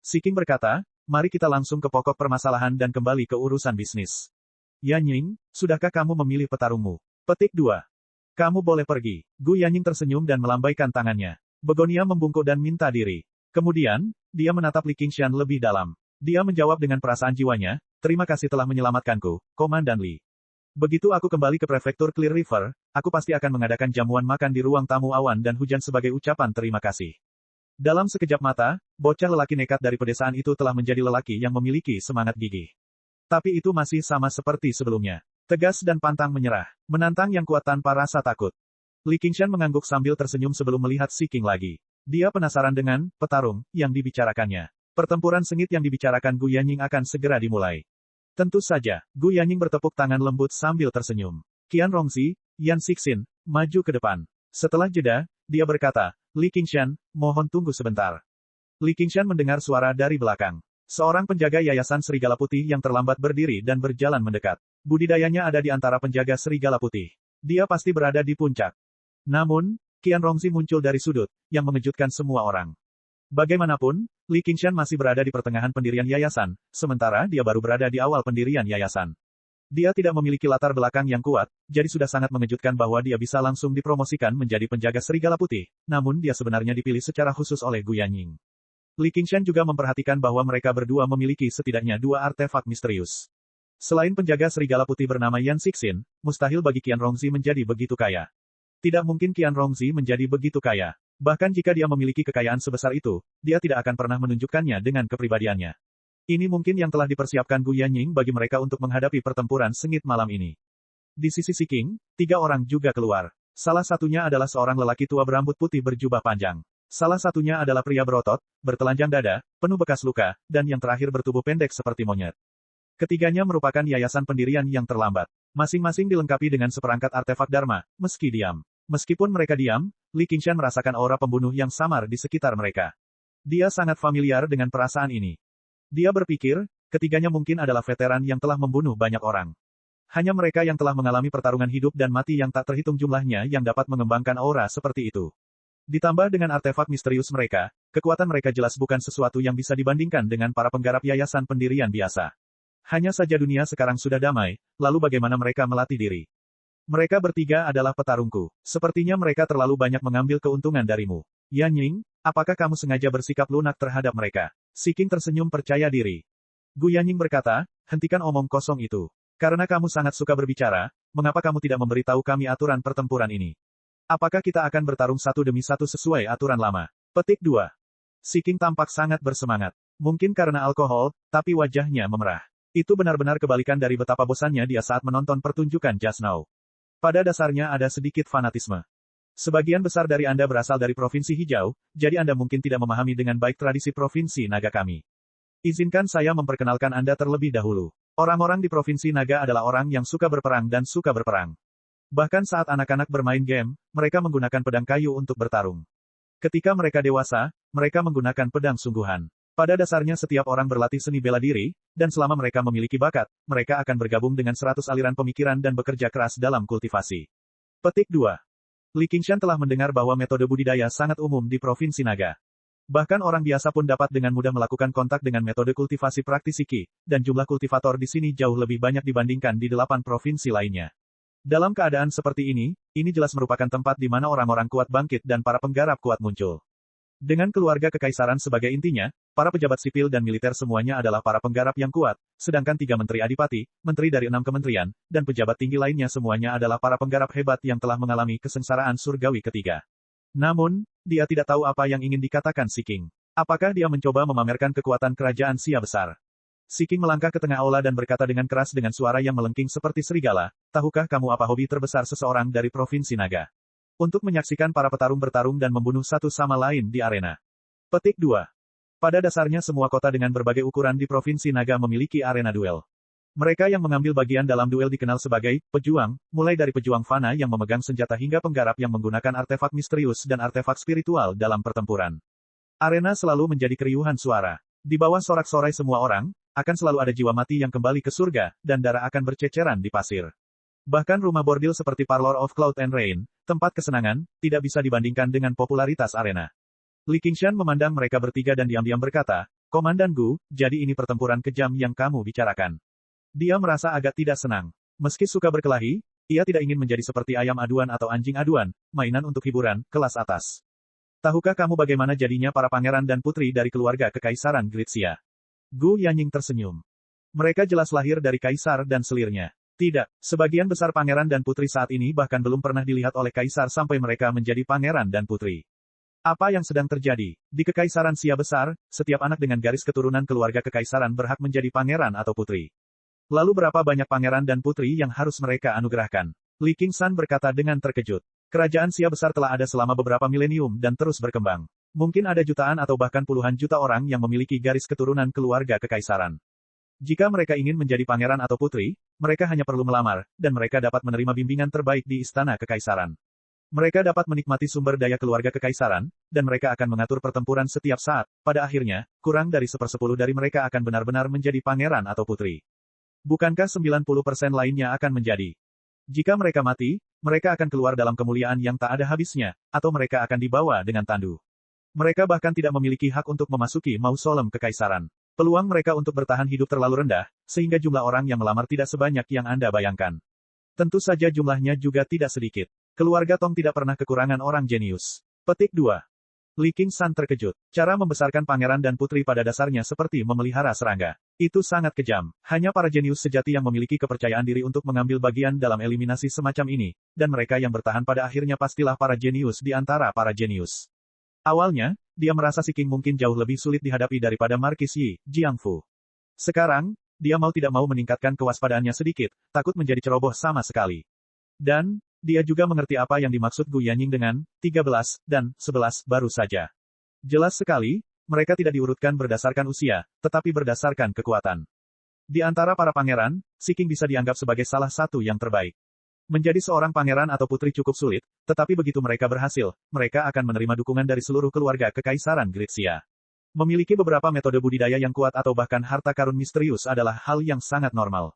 Si King berkata, mari kita langsung ke pokok permasalahan dan kembali ke urusan bisnis. Yanying, sudahkah kamu memilih petarungmu? Petik 2. Kamu boleh pergi. Gu Yanying tersenyum dan melambaikan tangannya. Begonia membungkuk dan minta diri. Kemudian, dia menatap Li Qingshan lebih dalam. Dia menjawab dengan perasaan jiwanya, terima kasih telah menyelamatkanku, Komandan Li. Begitu aku kembali ke prefektur Clear River, aku pasti akan mengadakan jamuan makan di ruang tamu awan dan hujan sebagai ucapan terima kasih. Dalam sekejap mata, bocah lelaki nekat dari pedesaan itu telah menjadi lelaki yang memiliki semangat gigih. Tapi itu masih sama seperti sebelumnya. Tegas dan pantang menyerah. Menantang yang kuat tanpa rasa takut. Li Qingshan mengangguk sambil tersenyum sebelum melihat Si King lagi. Dia penasaran dengan petarung yang dibicarakannya. Pertempuran sengit yang dibicarakan Gu Yanying akan segera dimulai. Tentu saja, Gu Yanying bertepuk tangan lembut sambil tersenyum. Qian Rongzi, Yan Sixin, maju ke depan. Setelah jeda, dia berkata, Li Qingshan, mohon tunggu sebentar. Li Qingshan mendengar suara dari belakang. Seorang penjaga Yayasan Serigala Putih yang terlambat berdiri dan berjalan mendekat. Budidayanya ada di antara penjaga Serigala Putih. Dia pasti berada di puncak. Namun, Qian Rongzi muncul dari sudut, yang mengejutkan semua orang. Bagaimanapun, Li Qingshan masih berada di pertengahan pendirian yayasan, sementara dia baru berada di awal pendirian yayasan. Dia tidak memiliki latar belakang yang kuat, jadi sudah sangat mengejutkan bahwa dia bisa langsung dipromosikan menjadi penjaga serigala putih, namun dia sebenarnya dipilih secara khusus oleh Gu Yanying. Li Qingshan juga memperhatikan bahwa mereka berdua memiliki setidaknya 2 artefak misterius. Selain penjaga serigala putih bernama Yan Sixin, mustahil bagi Qian Rongzi menjadi begitu kaya. Tidak mungkin Qian Rongzi menjadi begitu kaya. Bahkan jika dia memiliki kekayaan sebesar itu, dia tidak akan pernah menunjukkannya dengan kepribadiannya. Ini mungkin yang telah dipersiapkan Gu Yanying bagi mereka untuk menghadapi pertempuran sengit malam ini. Di sisi Si King, 3 orang juga keluar. Salah satunya adalah seorang lelaki tua berambut putih berjubah panjang. Salah satunya adalah pria berotot, bertelanjang dada, penuh bekas luka, dan yang terakhir bertubuh pendek seperti monyet. Ketiganya merupakan yayasan pendirian yang terlambat. Masing-masing dilengkapi dengan seperangkat artefak Dharma, meski diam. Meskipun mereka diam, Li Qingshan merasakan aura pembunuh yang samar di sekitar mereka. Dia sangat familiar dengan perasaan ini. Dia berpikir, ketiganya mungkin adalah veteran yang telah membunuh banyak orang. Hanya mereka yang telah mengalami pertarungan hidup dan mati yang tak terhitung jumlahnya yang dapat mengembangkan aura seperti itu. Ditambah dengan artefak misterius mereka, kekuatan mereka jelas bukan sesuatu yang bisa dibandingkan dengan para penggarap yayasan pendirian biasa. Hanya saja dunia sekarang sudah damai, lalu bagaimana mereka melatih diri? Mereka bertiga adalah petarungku. Sepertinya mereka terlalu banyak mengambil keuntungan darimu. Yanying, apakah kamu sengaja bersikap lunak terhadap mereka? Si King tersenyum percaya diri. Gu Yanying berkata, hentikan omong kosong itu. Karena kamu sangat suka berbicara, mengapa kamu tidak memberitahu kami aturan pertempuran ini? Apakah kita akan bertarung satu demi satu sesuai aturan lama? Petik 2. Si King tampak sangat bersemangat. Mungkin karena alkohol, tapi wajahnya memerah. Itu benar-benar kebalikan dari betapa bosannya dia saat menonton pertunjukan Just Now. Pada dasarnya ada sedikit fanatisme. Sebagian besar dari Anda berasal dari Provinsi Hijau, jadi Anda mungkin tidak memahami dengan baik tradisi Provinsi Naga kami. Izinkan saya memperkenalkan Anda terlebih dahulu. Orang-orang di Provinsi Naga adalah orang yang suka berperang dan suka berperang. Bahkan saat anak-anak bermain game, mereka menggunakan pedang kayu untuk bertarung. Ketika mereka dewasa, mereka menggunakan pedang sungguhan. Pada dasarnya setiap orang berlatih seni bela diri, dan selama mereka memiliki bakat, mereka akan bergabung dengan 100 aliran pemikiran dan bekerja keras dalam kultivasi. Petik 2. Li Qingshan telah mendengar bahwa metode budidaya sangat umum di Provinsi Naga. Bahkan orang biasa pun dapat dengan mudah melakukan kontak dengan metode kultivasi praktisi Qi, dan jumlah kultivator di sini jauh lebih banyak dibandingkan di 8 provinsi lainnya. Dalam keadaan seperti ini jelas merupakan tempat di mana orang-orang kuat bangkit dan para penggarap kuat muncul. Dengan keluarga kekaisaran sebagai intinya, para pejabat sipil dan militer semuanya adalah para penggarap yang kuat, sedangkan 3 menteri adipati, menteri dari 6 kementerian, dan pejabat tinggi lainnya semuanya adalah para penggarap hebat yang telah mengalami kesengsaraan surgawi ketiga. Namun, dia tidak tahu apa yang ingin dikatakan Si King. Apakah dia mencoba memamerkan kekuatan kerajaan Xia besar? Si King melangkah ke tengah aula dan berkata dengan keras dengan suara yang melengking seperti serigala, tahukah kamu apa hobi terbesar seseorang dari Provinsi Naga? Untuk menyaksikan para petarung bertarung dan membunuh satu sama lain di arena. Petik 2. Pada dasarnya semua kota dengan berbagai ukuran di Provinsi Naga memiliki arena duel. Mereka yang mengambil bagian dalam duel dikenal sebagai pejuang, mulai dari pejuang fana yang memegang senjata hingga penggarap yang menggunakan artefak misterius dan artefak spiritual dalam pertempuran. Arena selalu menjadi keriuhan suara. Di bawah sorak-sorai semua orang, akan selalu ada jiwa mati yang kembali ke surga, dan darah akan berceceran di pasir. Bahkan rumah bordil seperti Parlor of Cloud and Rain, tempat kesenangan, tidak bisa dibandingkan dengan popularitas arena. Li Qingshan memandang mereka bertiga dan diam-diam berkata, Komandan Gu, jadi ini pertempuran kejam yang kamu bicarakan. Dia merasa agak tidak senang. Meski suka berkelahi, ia tidak ingin menjadi seperti ayam aduan atau anjing aduan, mainan untuk hiburan, kelas atas. Tahukah kamu bagaimana jadinya para pangeran dan putri dari keluarga kekaisaran Gritsia? Gu Yanying tersenyum. Mereka jelas lahir dari kaisar dan selirnya. Tidak, sebagian besar pangeran dan putri saat ini bahkan belum pernah dilihat oleh kaisar sampai mereka menjadi pangeran dan putri. Apa yang sedang terjadi? Di kekaisaran Xia besar, setiap anak dengan garis keturunan keluarga kekaisaran berhak menjadi pangeran atau putri. Lalu berapa banyak pangeran dan putri yang harus mereka anugerahkan? Li Qingshan berkata dengan terkejut. Kerajaan Xia besar telah ada selama beberapa milenium dan terus berkembang. Mungkin ada jutaan atau bahkan puluhan juta orang yang memiliki garis keturunan keluarga kekaisaran. Jika mereka ingin menjadi pangeran atau putri, mereka hanya perlu melamar, dan mereka dapat menerima bimbingan terbaik di istana kekaisaran. Mereka dapat menikmati sumber daya keluarga kekaisaran, dan mereka akan mengatur pertempuran setiap saat. Pada akhirnya, kurang dari 1/10 dari mereka akan benar-benar menjadi pangeran atau putri. Bukankah 90% lainnya akan menjadi? Jika mereka mati, mereka akan keluar dalam kemuliaan yang tak ada habisnya, atau mereka akan dibawa dengan tandu. Mereka bahkan tidak memiliki hak untuk memasuki mausolem kekaisaran. Peluang mereka untuk bertahan hidup terlalu rendah, sehingga jumlah orang yang melamar tidak sebanyak yang Anda bayangkan. Tentu saja jumlahnya juga tidak sedikit. Keluarga Tong tidak pernah kekurangan orang jenius. Petik 2. Li Qingshan terkejut. Cara membesarkan pangeran dan putri pada dasarnya seperti memelihara serangga. Itu sangat kejam. Hanya para jenius sejati yang memiliki kepercayaan diri untuk mengambil bagian dalam eliminasi semacam ini, dan mereka yang bertahan pada akhirnya pastilah para jenius di antara para jenius. Awalnya, dia merasa Si King mungkin jauh lebih sulit dihadapi daripada Markis Yi, Jiangfu. Sekarang, dia mau tidak mau meningkatkan kewaspadaannya sedikit, takut menjadi ceroboh sama sekali. Dan, dia juga mengerti apa yang dimaksud Gu Yanying dengan 13 dan 11 baru saja. Jelas sekali, mereka tidak diurutkan berdasarkan usia, tetapi berdasarkan kekuatan. Di antara para pangeran, Si King bisa dianggap sebagai salah satu yang terbaik. Menjadi seorang pangeran atau putri cukup sulit, tetapi begitu mereka berhasil, mereka akan menerima dukungan dari seluruh keluarga kekaisaran Gritsia. Memiliki beberapa metode budidaya yang kuat atau bahkan harta karun misterius adalah hal yang sangat normal.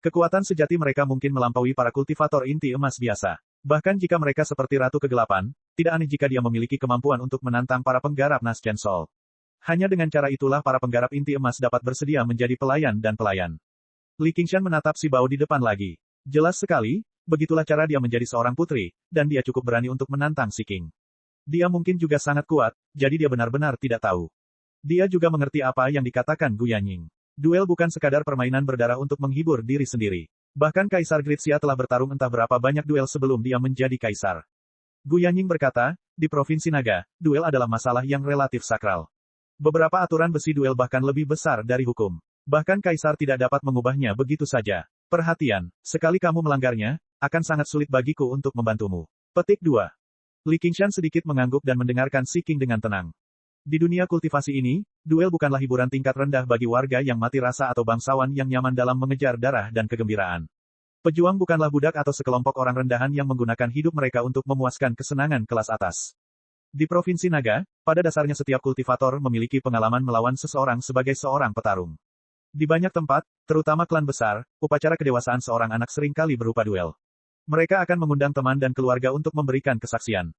Kekuatan sejati mereka mungkin melampaui para kultivator inti emas biasa. Bahkan jika mereka seperti Ratu Kegelapan, tidak aneh jika dia memiliki kemampuan untuk menantang para penggarap Naschen Sol. Hanya dengan cara itulah para penggarap inti emas dapat bersedia menjadi pelayan dan pelayan. Li Qingshan menatap Si Bao di depan lagi. Jelas sekali, begitulah cara dia menjadi seorang putri, dan dia cukup berani untuk menantang Si King. Dia mungkin juga sangat kuat, jadi dia benar-benar tidak tahu. Dia juga mengerti apa yang dikatakan Gu Yanying. Duel bukan sekadar permainan berdarah untuk menghibur diri sendiri. Bahkan Kaisar Gritsia telah bertarung entah berapa banyak duel sebelum dia menjadi kaisar. Gu Yanying berkata, di Provinsi Naga, duel adalah masalah yang relatif sakral. Beberapa aturan besi duel bahkan lebih besar dari hukum. Bahkan Kaisar tidak dapat mengubahnya begitu saja. Perhatian, sekali kamu melanggarnya, akan sangat sulit bagiku untuk membantumu. Petik 2. Li Qingshan sedikit mengangguk dan mendengarkan Si King dengan tenang. Di dunia kultivasi ini, duel bukanlah hiburan tingkat rendah bagi warga yang mati rasa atau bangsawan yang nyaman dalam mengejar darah dan kegembiraan. Pejuang bukanlah budak atau sekelompok orang rendahan yang menggunakan hidup mereka untuk memuaskan kesenangan kelas atas. Di Provinsi Naga, pada dasarnya setiap kultivator memiliki pengalaman melawan seseorang sebagai seorang petarung. Di banyak tempat, terutama klan besar, upacara kedewasaan seorang anak seringkali berupa duel. Mereka akan mengundang teman dan keluarga untuk memberikan kesaksian.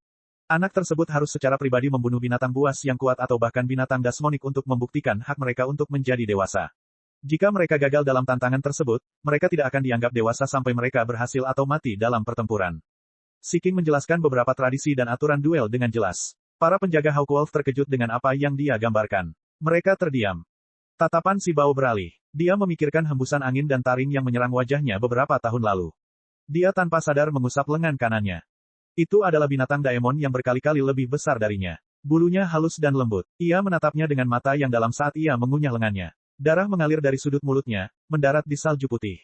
Anak tersebut harus secara pribadi membunuh binatang buas yang kuat atau bahkan binatang dasmonik untuk membuktikan hak mereka untuk menjadi dewasa. Jika mereka gagal dalam tantangan tersebut, mereka tidak akan dianggap dewasa sampai mereka berhasil atau mati dalam pertempuran. Si King menjelaskan beberapa tradisi dan aturan duel dengan jelas. Para penjaga Hawkwolf terkejut dengan apa yang dia gambarkan. Mereka terdiam. Tatapan Si Bao beralih. Dia memikirkan hembusan angin dan taring yang menyerang wajahnya beberapa tahun lalu. Dia tanpa sadar mengusap lengan kanannya. Itu adalah binatang daemon yang berkali-kali lebih besar darinya. Bulunya halus dan lembut. Ia menatapnya dengan mata yang dalam saat ia mengunyah lengannya. Darah mengalir dari sudut mulutnya, mendarat di salju putih.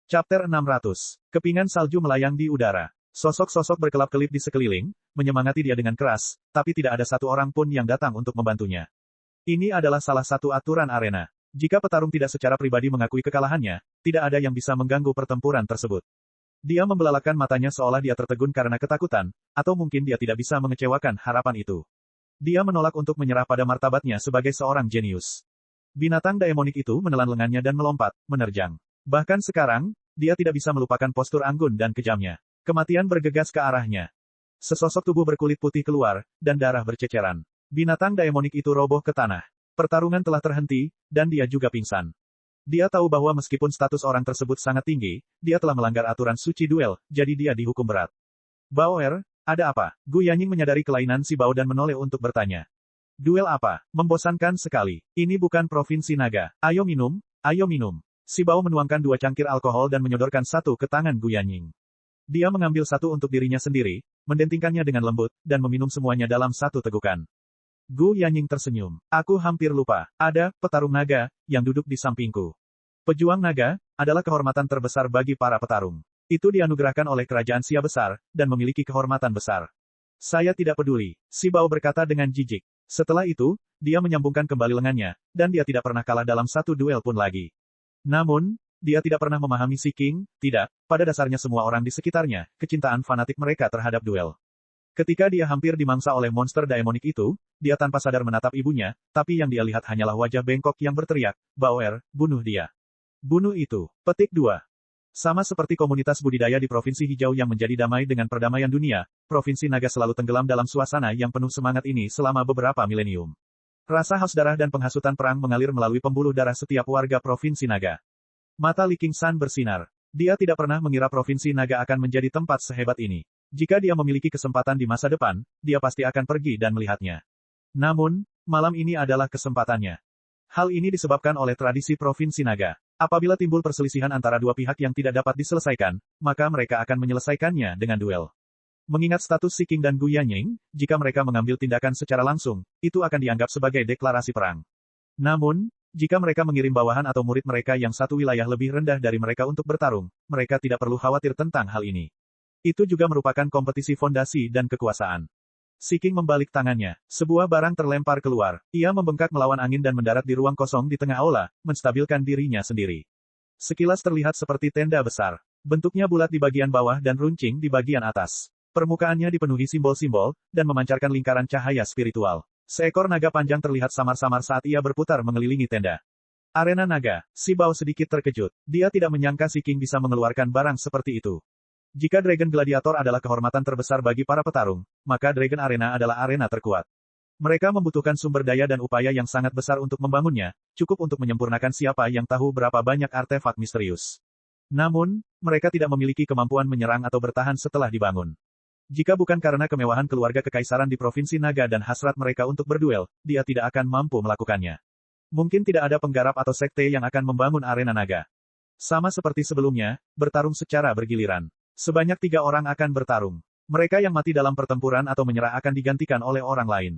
Chapter 600. Kepingan salju melayang di udara. Sosok-sosok berkelap-kelip di sekeliling, menyemangati dia dengan keras, tapi tidak ada satu orang pun yang datang untuk membantunya. Ini adalah salah satu aturan arena. Jika petarung tidak secara pribadi mengakui kekalahannya, tidak ada yang bisa mengganggu pertempuran tersebut. Dia membelalakan matanya seolah dia tertegun karena ketakutan, atau mungkin dia tidak bisa mengecewakan harapan itu. Dia menolak untuk menyerah pada martabatnya sebagai seorang jenius. Binatang daemonik itu menelan lengannya dan melompat, menerjang. Bahkan sekarang, dia tidak bisa melupakan postur anggun dan kejamnya. Kematian bergegas ke arahnya. Sesosok tubuh berkulit putih keluar, dan darah berceceran. Binatang daemonik itu roboh ke tanah. Pertarungan telah terhenti, dan dia juga pingsan. Dia tahu bahwa meskipun status orang tersebut sangat tinggi, dia telah melanggar aturan suci duel, jadi dia dihukum berat. Baoer, ada apa? Gu Yanying menyadari kelainan Si Bao dan menoleh untuk bertanya. Duel apa? Membosankan sekali. Ini bukan Provinsi Naga. Ayo minum, ayo minum. Si Bao menuangkan 2 cangkir alkohol dan menyodorkan satu ke tangan Gu Yanying. Dia mengambil satu untuk dirinya sendiri, mendentingkannya dengan lembut, dan meminum semuanya dalam satu tegukan. Gu Yanying tersenyum. Aku hampir lupa. Ada petarung naga yang duduk di sampingku. Pejuang naga adalah kehormatan terbesar bagi para petarung. Itu dianugerahkan oleh kerajaan Xia besar dan memiliki kehormatan besar. Saya tidak peduli, Si Bao berkata dengan jijik. Setelah itu, dia menyambungkan kembali lengannya, dan dia tidak pernah kalah dalam satu duel pun lagi. Namun, dia tidak pernah memahami Si King, tidak, pada dasarnya semua orang di sekitarnya, kecintaan fanatik mereka terhadap duel. Ketika dia hampir dimangsa oleh monster daemonik itu, dia tanpa sadar menatap ibunya, tapi yang dia lihat hanyalah wajah bengkok yang berteriak, Baoer, bunuh dia. Bunuh itu. Petik 2. Sama seperti komunitas budidaya di Provinsi Hijau yang menjadi damai dengan perdamaian dunia, Provinsi Naga selalu tenggelam dalam suasana yang penuh semangat ini selama beberapa milenium. Rasa haus darah dan penghasutan perang mengalir melalui pembuluh darah setiap warga Provinsi Naga. Mata Li Qingshan bersinar. Dia tidak pernah mengira Provinsi Naga akan menjadi tempat sehebat ini. Jika dia memiliki kesempatan di masa depan, dia pasti akan pergi dan melihatnya. Namun, malam ini adalah kesempatannya. Hal ini disebabkan oleh tradisi Provinsi Naga. Apabila timbul perselisihan antara dua pihak yang tidak dapat diselesaikan, maka mereka akan menyelesaikannya dengan duel. Mengingat status Si King dan Gu Yanying, jika mereka mengambil tindakan secara langsung, itu akan dianggap sebagai deklarasi perang. Namun, jika mereka mengirim bawahan atau murid mereka yang satu wilayah lebih rendah dari mereka untuk bertarung, mereka tidak perlu khawatir tentang hal ini. Itu juga merupakan kompetisi fondasi dan kekuasaan. Si King membalik tangannya. Sebuah barang terlempar keluar. Ia membengkak melawan angin dan mendarat di ruang kosong di tengah aula, menstabilkan dirinya sendiri. Sekilas terlihat seperti tenda besar. Bentuknya bulat di bagian bawah dan runcing di bagian atas. Permukaannya dipenuhi simbol-simbol, dan memancarkan lingkaran cahaya spiritual. Seekor naga panjang terlihat samar-samar saat ia berputar mengelilingi tenda. Arena naga. Si Bao sedikit terkejut. Dia tidak menyangka Si King bisa mengeluarkan barang seperti itu. Jika Dragon Gladiator adalah kehormatan terbesar bagi para petarung, maka Dragon Arena adalah arena terkuat. Mereka membutuhkan sumber daya dan upaya yang sangat besar untuk membangunnya, cukup untuk menyempurnakan siapa yang tahu berapa banyak artefak misterius. Namun, mereka tidak memiliki kemampuan menyerang atau bertahan setelah dibangun. Jika bukan karena kemewahan keluarga kekaisaran di Provinsi Naga dan hasrat mereka untuk berduel, dia tidak akan mampu melakukannya. Mungkin tidak ada penggarap atau sekte yang akan membangun arena naga. Sama seperti sebelumnya, bertarung secara bergiliran. Sebanyak 3 orang akan bertarung. Mereka yang mati dalam pertempuran atau menyerah akan digantikan oleh orang lain.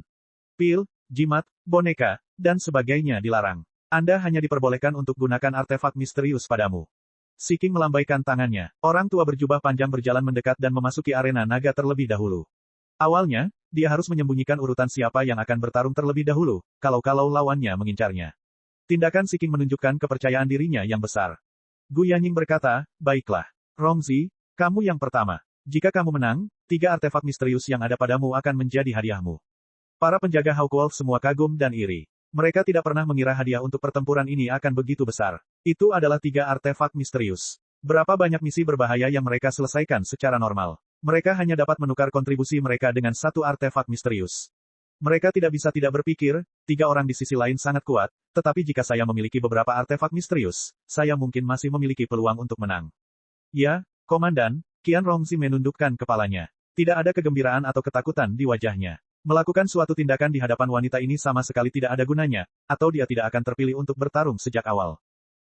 Pil, jimat, boneka, dan sebagainya dilarang. Anda hanya diperbolehkan untuk gunakan artefak misterius padamu. Si King melambaikan tangannya. Orang tua berjubah panjang berjalan mendekat dan memasuki arena naga terlebih dahulu. Awalnya, dia harus menyembunyikan urutan siapa yang akan bertarung terlebih dahulu, kalau lawannya mengincarnya. Tindakan Si King menunjukkan kepercayaan dirinya yang besar. Gu Yanying berkata, baiklah. Rongzi, kamu yang pertama. Jika kamu menang, 3 artefak misterius yang ada padamu akan menjadi hadiahmu. Para penjaga Hawkwolf semua kagum dan iri. Mereka tidak pernah mengira hadiah untuk pertempuran ini akan begitu besar. Itu adalah 3 artefak misterius. Berapa banyak misi berbahaya yang mereka selesaikan secara normal. Mereka hanya dapat menukar kontribusi mereka dengan 1 artefak misterius. Mereka tidak bisa tidak berpikir, 3 orang di sisi lain sangat kuat, tetapi jika saya memiliki beberapa artefak misterius, saya mungkin masih memiliki peluang untuk menang. Ya, Komandan, Qian Rongzi menundukkan kepalanya. Tidak ada kegembiraan atau ketakutan di wajahnya. Melakukan suatu tindakan di hadapan wanita ini sama sekali tidak ada gunanya, atau dia tidak akan terpilih untuk bertarung sejak awal.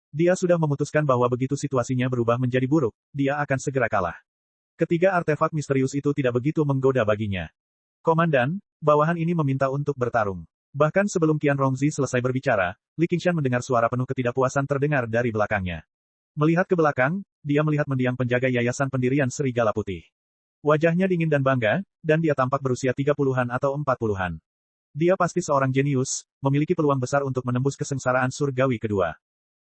Dia sudah memutuskan bahwa begitu situasinya berubah menjadi buruk, dia akan segera kalah. Ketiga artefak misterius itu tidak begitu menggoda baginya. Komandan, bawahan ini meminta untuk bertarung. Bahkan sebelum Qian Rongzi selesai berbicara, Li Qingshan mendengar suara penuh ketidakpuasan terdengar dari belakangnya. Melihat ke belakang, dia melihat mendiang penjaga Yayasan Pendirian Serigala Putih. Wajahnya dingin dan bangga, dan dia tampak berusia 30-an atau 40-an. Dia pasti seorang jenius, memiliki peluang besar untuk menembus kesengsaraan surgawi kedua.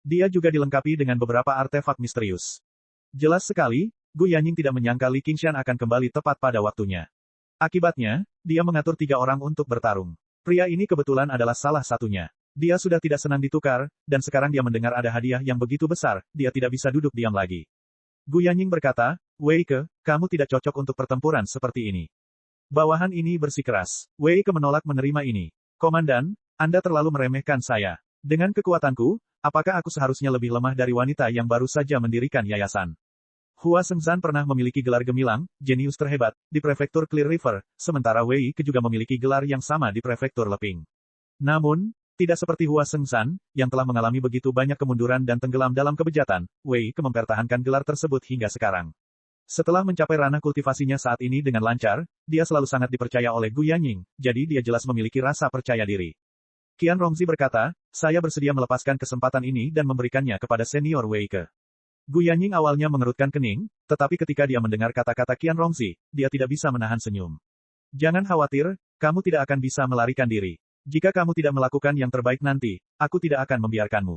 Dia juga dilengkapi dengan beberapa artefak misterius. Jelas sekali, Gu Yanying tidak menyangka Li Qingshan akan kembali tepat pada waktunya. Akibatnya, dia mengatur 3 orang untuk bertarung. Pria ini kebetulan adalah salah satunya. Dia sudah tidak senang ditukar, dan sekarang dia mendengar ada hadiah yang begitu besar, dia tidak bisa duduk diam lagi. Gu Yanying berkata, Wei Ke, kamu tidak cocok untuk pertempuran seperti ini. Bawahan ini bersikeras. Wei Ke menolak menerima ini. Komandan, Anda terlalu meremehkan saya. Dengan kekuatanku, apakah aku seharusnya lebih lemah dari wanita yang baru saja mendirikan yayasan? Hua Sengzan pernah memiliki gelar gemilang, jenius terhebat, di prefektur Clear River, sementara Wei Ke juga memiliki gelar yang sama di prefektur Leping. Namun, tidak seperti Hua Sengzan, yang telah mengalami begitu banyak kemunduran dan tenggelam dalam kebejatan, Wei Ke mempertahankan gelar tersebut hingga sekarang. Setelah mencapai ranah kultivasinya saat ini dengan lancar, dia selalu sangat dipercaya oleh Gu Yanying, jadi dia jelas memiliki rasa percaya diri. Qian Rongzi berkata, saya bersedia melepaskan kesempatan ini dan memberikannya kepada senior Wei Ke. Gu Yanying awalnya mengerutkan kening, tetapi ketika dia mendengar kata-kata Qian Rongzi, dia tidak bisa menahan senyum. Jangan khawatir, kamu tidak akan bisa melarikan diri. Jika kamu tidak melakukan yang terbaik nanti, aku tidak akan membiarkanmu.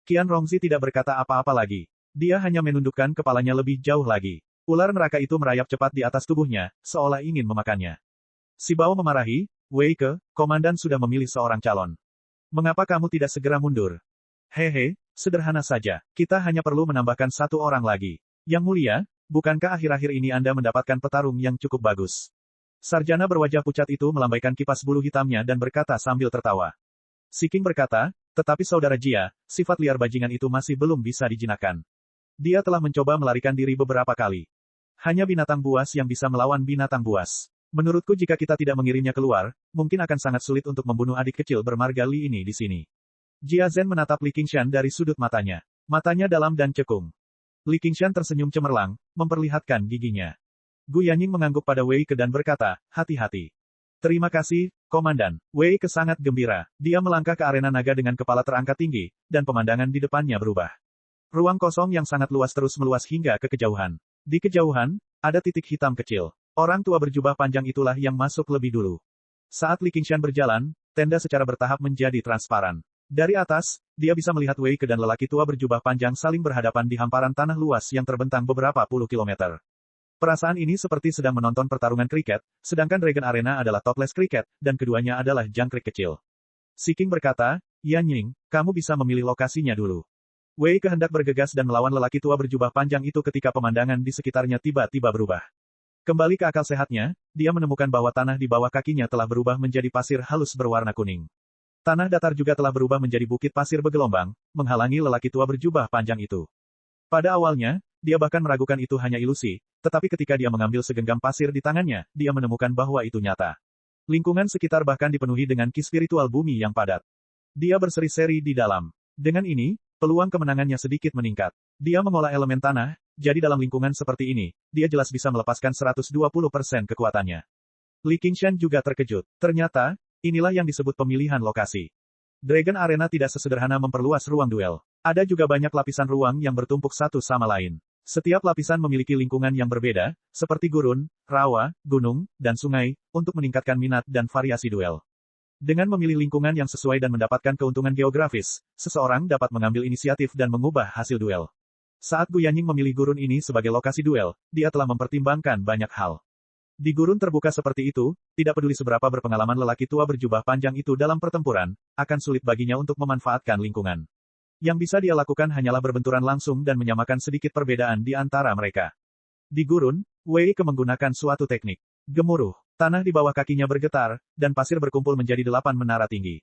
Qian Rongzi tidak berkata apa-apa lagi. Dia hanya menundukkan kepalanya lebih jauh lagi. Ular neraka itu merayap cepat di atas tubuhnya, seolah ingin memakannya. Si Bao memarahi, Wei Ke, komandan sudah memilih seorang calon. Mengapa kamu tidak segera mundur? Hehe, sederhana saja. Kita hanya perlu menambahkan satu orang lagi. Yang mulia, bukankah akhir-akhir ini Anda mendapatkan petarung yang cukup bagus? Sarjana berwajah pucat itu melambaikan kipas bulu hitamnya dan berkata sambil tertawa. Si King berkata, tetapi saudara Jia, sifat liar bajingan itu masih belum bisa dijinakkan. Dia telah mencoba melarikan diri beberapa kali. Hanya binatang buas yang bisa melawan binatang buas. Menurutku jika kita tidak mengirimnya keluar, mungkin akan sangat sulit untuk membunuh adik kecil bermarga Li ini di sini. Jia Zhen menatap Li Qingshan dari sudut matanya. Matanya dalam dan cekung. Li Qingshan tersenyum cemerlang, memperlihatkan giginya. Gu Yanying mengangguk pada Wei Ke dan berkata, hati-hati. Terima kasih, Komandan. Wei Ke sangat gembira. Dia melangkah ke arena naga dengan kepala terangkat tinggi, dan pemandangan di depannya berubah. Ruang kosong yang sangat luas terus meluas hingga ke kejauhan. Di kejauhan, ada titik hitam kecil. Orang tua berjubah panjang itulah yang masuk lebih dulu. Saat Li Qingshan berjalan, tenda secara bertahap menjadi transparan. Dari atas, dia bisa melihat Wei Ke dan lelaki tua berjubah panjang saling berhadapan di hamparan tanah luas yang terbentang beberapa puluh kilometer. Perasaan ini seperti sedang menonton pertarungan kriket, sedangkan Dragon Arena adalah topless kriket, dan keduanya adalah jangkrik kecil. Si King berkata, Yanying, kamu bisa memilih lokasinya dulu. Wei Ke hendak bergegas dan melawan lelaki tua berjubah panjang itu ketika pemandangan di sekitarnya tiba-tiba berubah. Kembali ke akal sehatnya, dia menemukan bahwa tanah di bawah kakinya telah berubah menjadi pasir halus berwarna kuning. Tanah datar juga telah berubah menjadi bukit pasir bergelombang, menghalangi lelaki tua berjubah panjang itu. Pada awalnya, dia bahkan meragukan itu hanya ilusi, tetapi ketika dia mengambil segenggam pasir di tangannya, dia menemukan bahwa itu nyata. Lingkungan sekitar bahkan dipenuhi dengan ki spiritual bumi yang padat. Dia berseri-seri di dalam. Dengan ini, peluang kemenangannya sedikit meningkat. Dia mengolah elemen tanah, jadi dalam lingkungan seperti ini, dia jelas bisa melepaskan 120% kekuatannya. Li Qingshan juga terkejut. Ternyata, inilah yang disebut pemilihan lokasi. Dragon Arena tidak sesederhana memperluas ruang duel. Ada juga banyak lapisan ruang yang bertumpuk satu sama lain. Setiap lapisan memiliki lingkungan yang berbeda, seperti gurun, rawa, gunung, dan sungai, untuk meningkatkan minat dan variasi duel. Dengan memilih lingkungan yang sesuai dan mendapatkan keuntungan geografis, seseorang dapat mengambil inisiatif dan mengubah hasil duel. Saat Gu Yanying memilih gurun ini sebagai lokasi duel, dia telah mempertimbangkan banyak hal. Di gurun terbuka seperti itu, tidak peduli seberapa berpengalaman lelaki tua berjubah panjang itu dalam pertempuran, akan sulit baginya untuk memanfaatkan lingkungan. Yang bisa dia lakukan hanyalah berbenturan langsung dan menyamakan sedikit perbedaan di antara mereka. Di gurun, Wei Ke menggunakan suatu teknik. Gemuruh, tanah di bawah kakinya bergetar, dan pasir berkumpul menjadi 8 menara tinggi.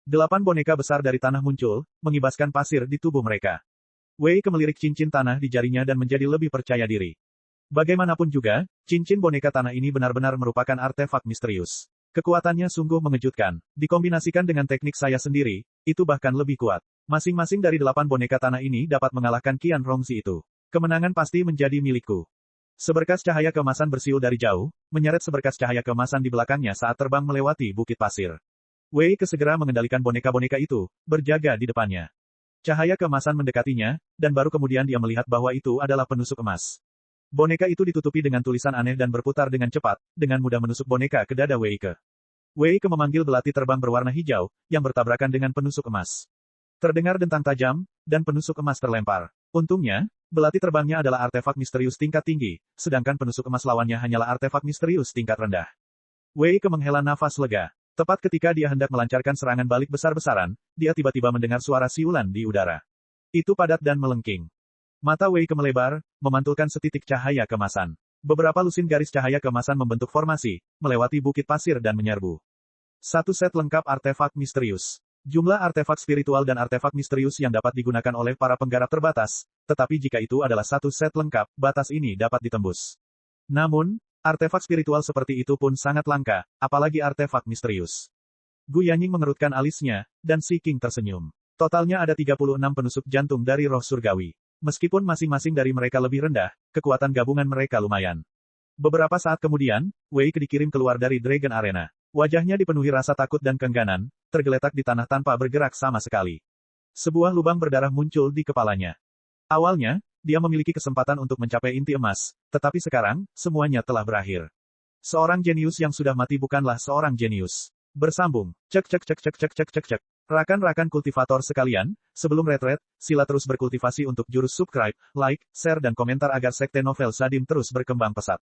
8 boneka besar dari tanah muncul, mengibaskan pasir di tubuh mereka. Wei Ke melirik cincin tanah di jarinya dan menjadi lebih percaya diri. Bagaimanapun juga, cincin boneka tanah ini benar-benar merupakan artefak misterius. Kekuatannya sungguh mengejutkan. Dikombinasikan dengan teknik saya sendiri, itu bahkan lebih kuat. Masing-masing dari 8 boneka tanah ini dapat mengalahkan Qian Rongzi itu. Kemenangan pasti menjadi milikku. Seberkas cahaya keemasan bersiul dari jauh, menyeret seberkas cahaya keemasan di belakangnya saat terbang melewati bukit pasir. Wei Ke segera mengendalikan boneka-boneka itu, berjaga di depannya. Cahaya keemasan mendekatinya, dan baru kemudian dia melihat bahwa itu adalah penusuk emas. Boneka itu ditutupi dengan tulisan aneh dan berputar dengan cepat, dengan mudah menusuk boneka ke dada Wei Ke. Wei Ke memanggil belati terbang berwarna hijau, yang bertabrakan dengan penusuk emas. Terdengar dentang tajam, dan penusuk emas terlempar. Untungnya, belati terbangnya adalah artefak misterius tingkat tinggi, sedangkan penusuk emas lawannya hanyalah artefak misterius tingkat rendah. Wei Ke menghela nafas lega. Tepat ketika dia hendak melancarkan serangan balik besar-besaran, dia tiba-tiba mendengar suara siulan di udara. Itu padat dan melengking. Mata Wei Ke melebar, memantulkan setitik cahaya keemasan. Beberapa lusin garis cahaya keemasan membentuk formasi, melewati bukit pasir dan menyerbu. Satu set lengkap artefak misterius. Jumlah artefak spiritual dan artefak misterius yang dapat digunakan oleh para penggarap terbatas, tetapi jika itu adalah satu set lengkap, batas ini dapat ditembus. Namun, artefak spiritual seperti itu pun sangat langka, apalagi artefak misterius. Gu Yanying mengerutkan alisnya, dan Si King tersenyum. Totalnya ada 36 penusuk jantung dari roh surgawi. Meskipun masing-masing dari mereka lebih rendah, kekuatan gabungan mereka lumayan. Beberapa saat kemudian, Wei Ke dikirim keluar dari Dragon Arena. Wajahnya dipenuhi rasa takut dan keengganan, tergeletak di tanah tanpa bergerak sama sekali. Sebuah lubang berdarah muncul di kepalanya. Awalnya, dia memiliki kesempatan untuk mencapai inti emas, tetapi sekarang, semuanya telah berakhir. Seorang jenius yang sudah mati bukanlah seorang jenius. Bersambung. Cek cek cek cek cek cek cek cek. Rakan-rakan kultivator sekalian, sebelum retret, sila terus berkultivasi untuk jurus subscribe, like, share dan komentar agar sekte novel Sadim terus berkembang pesat.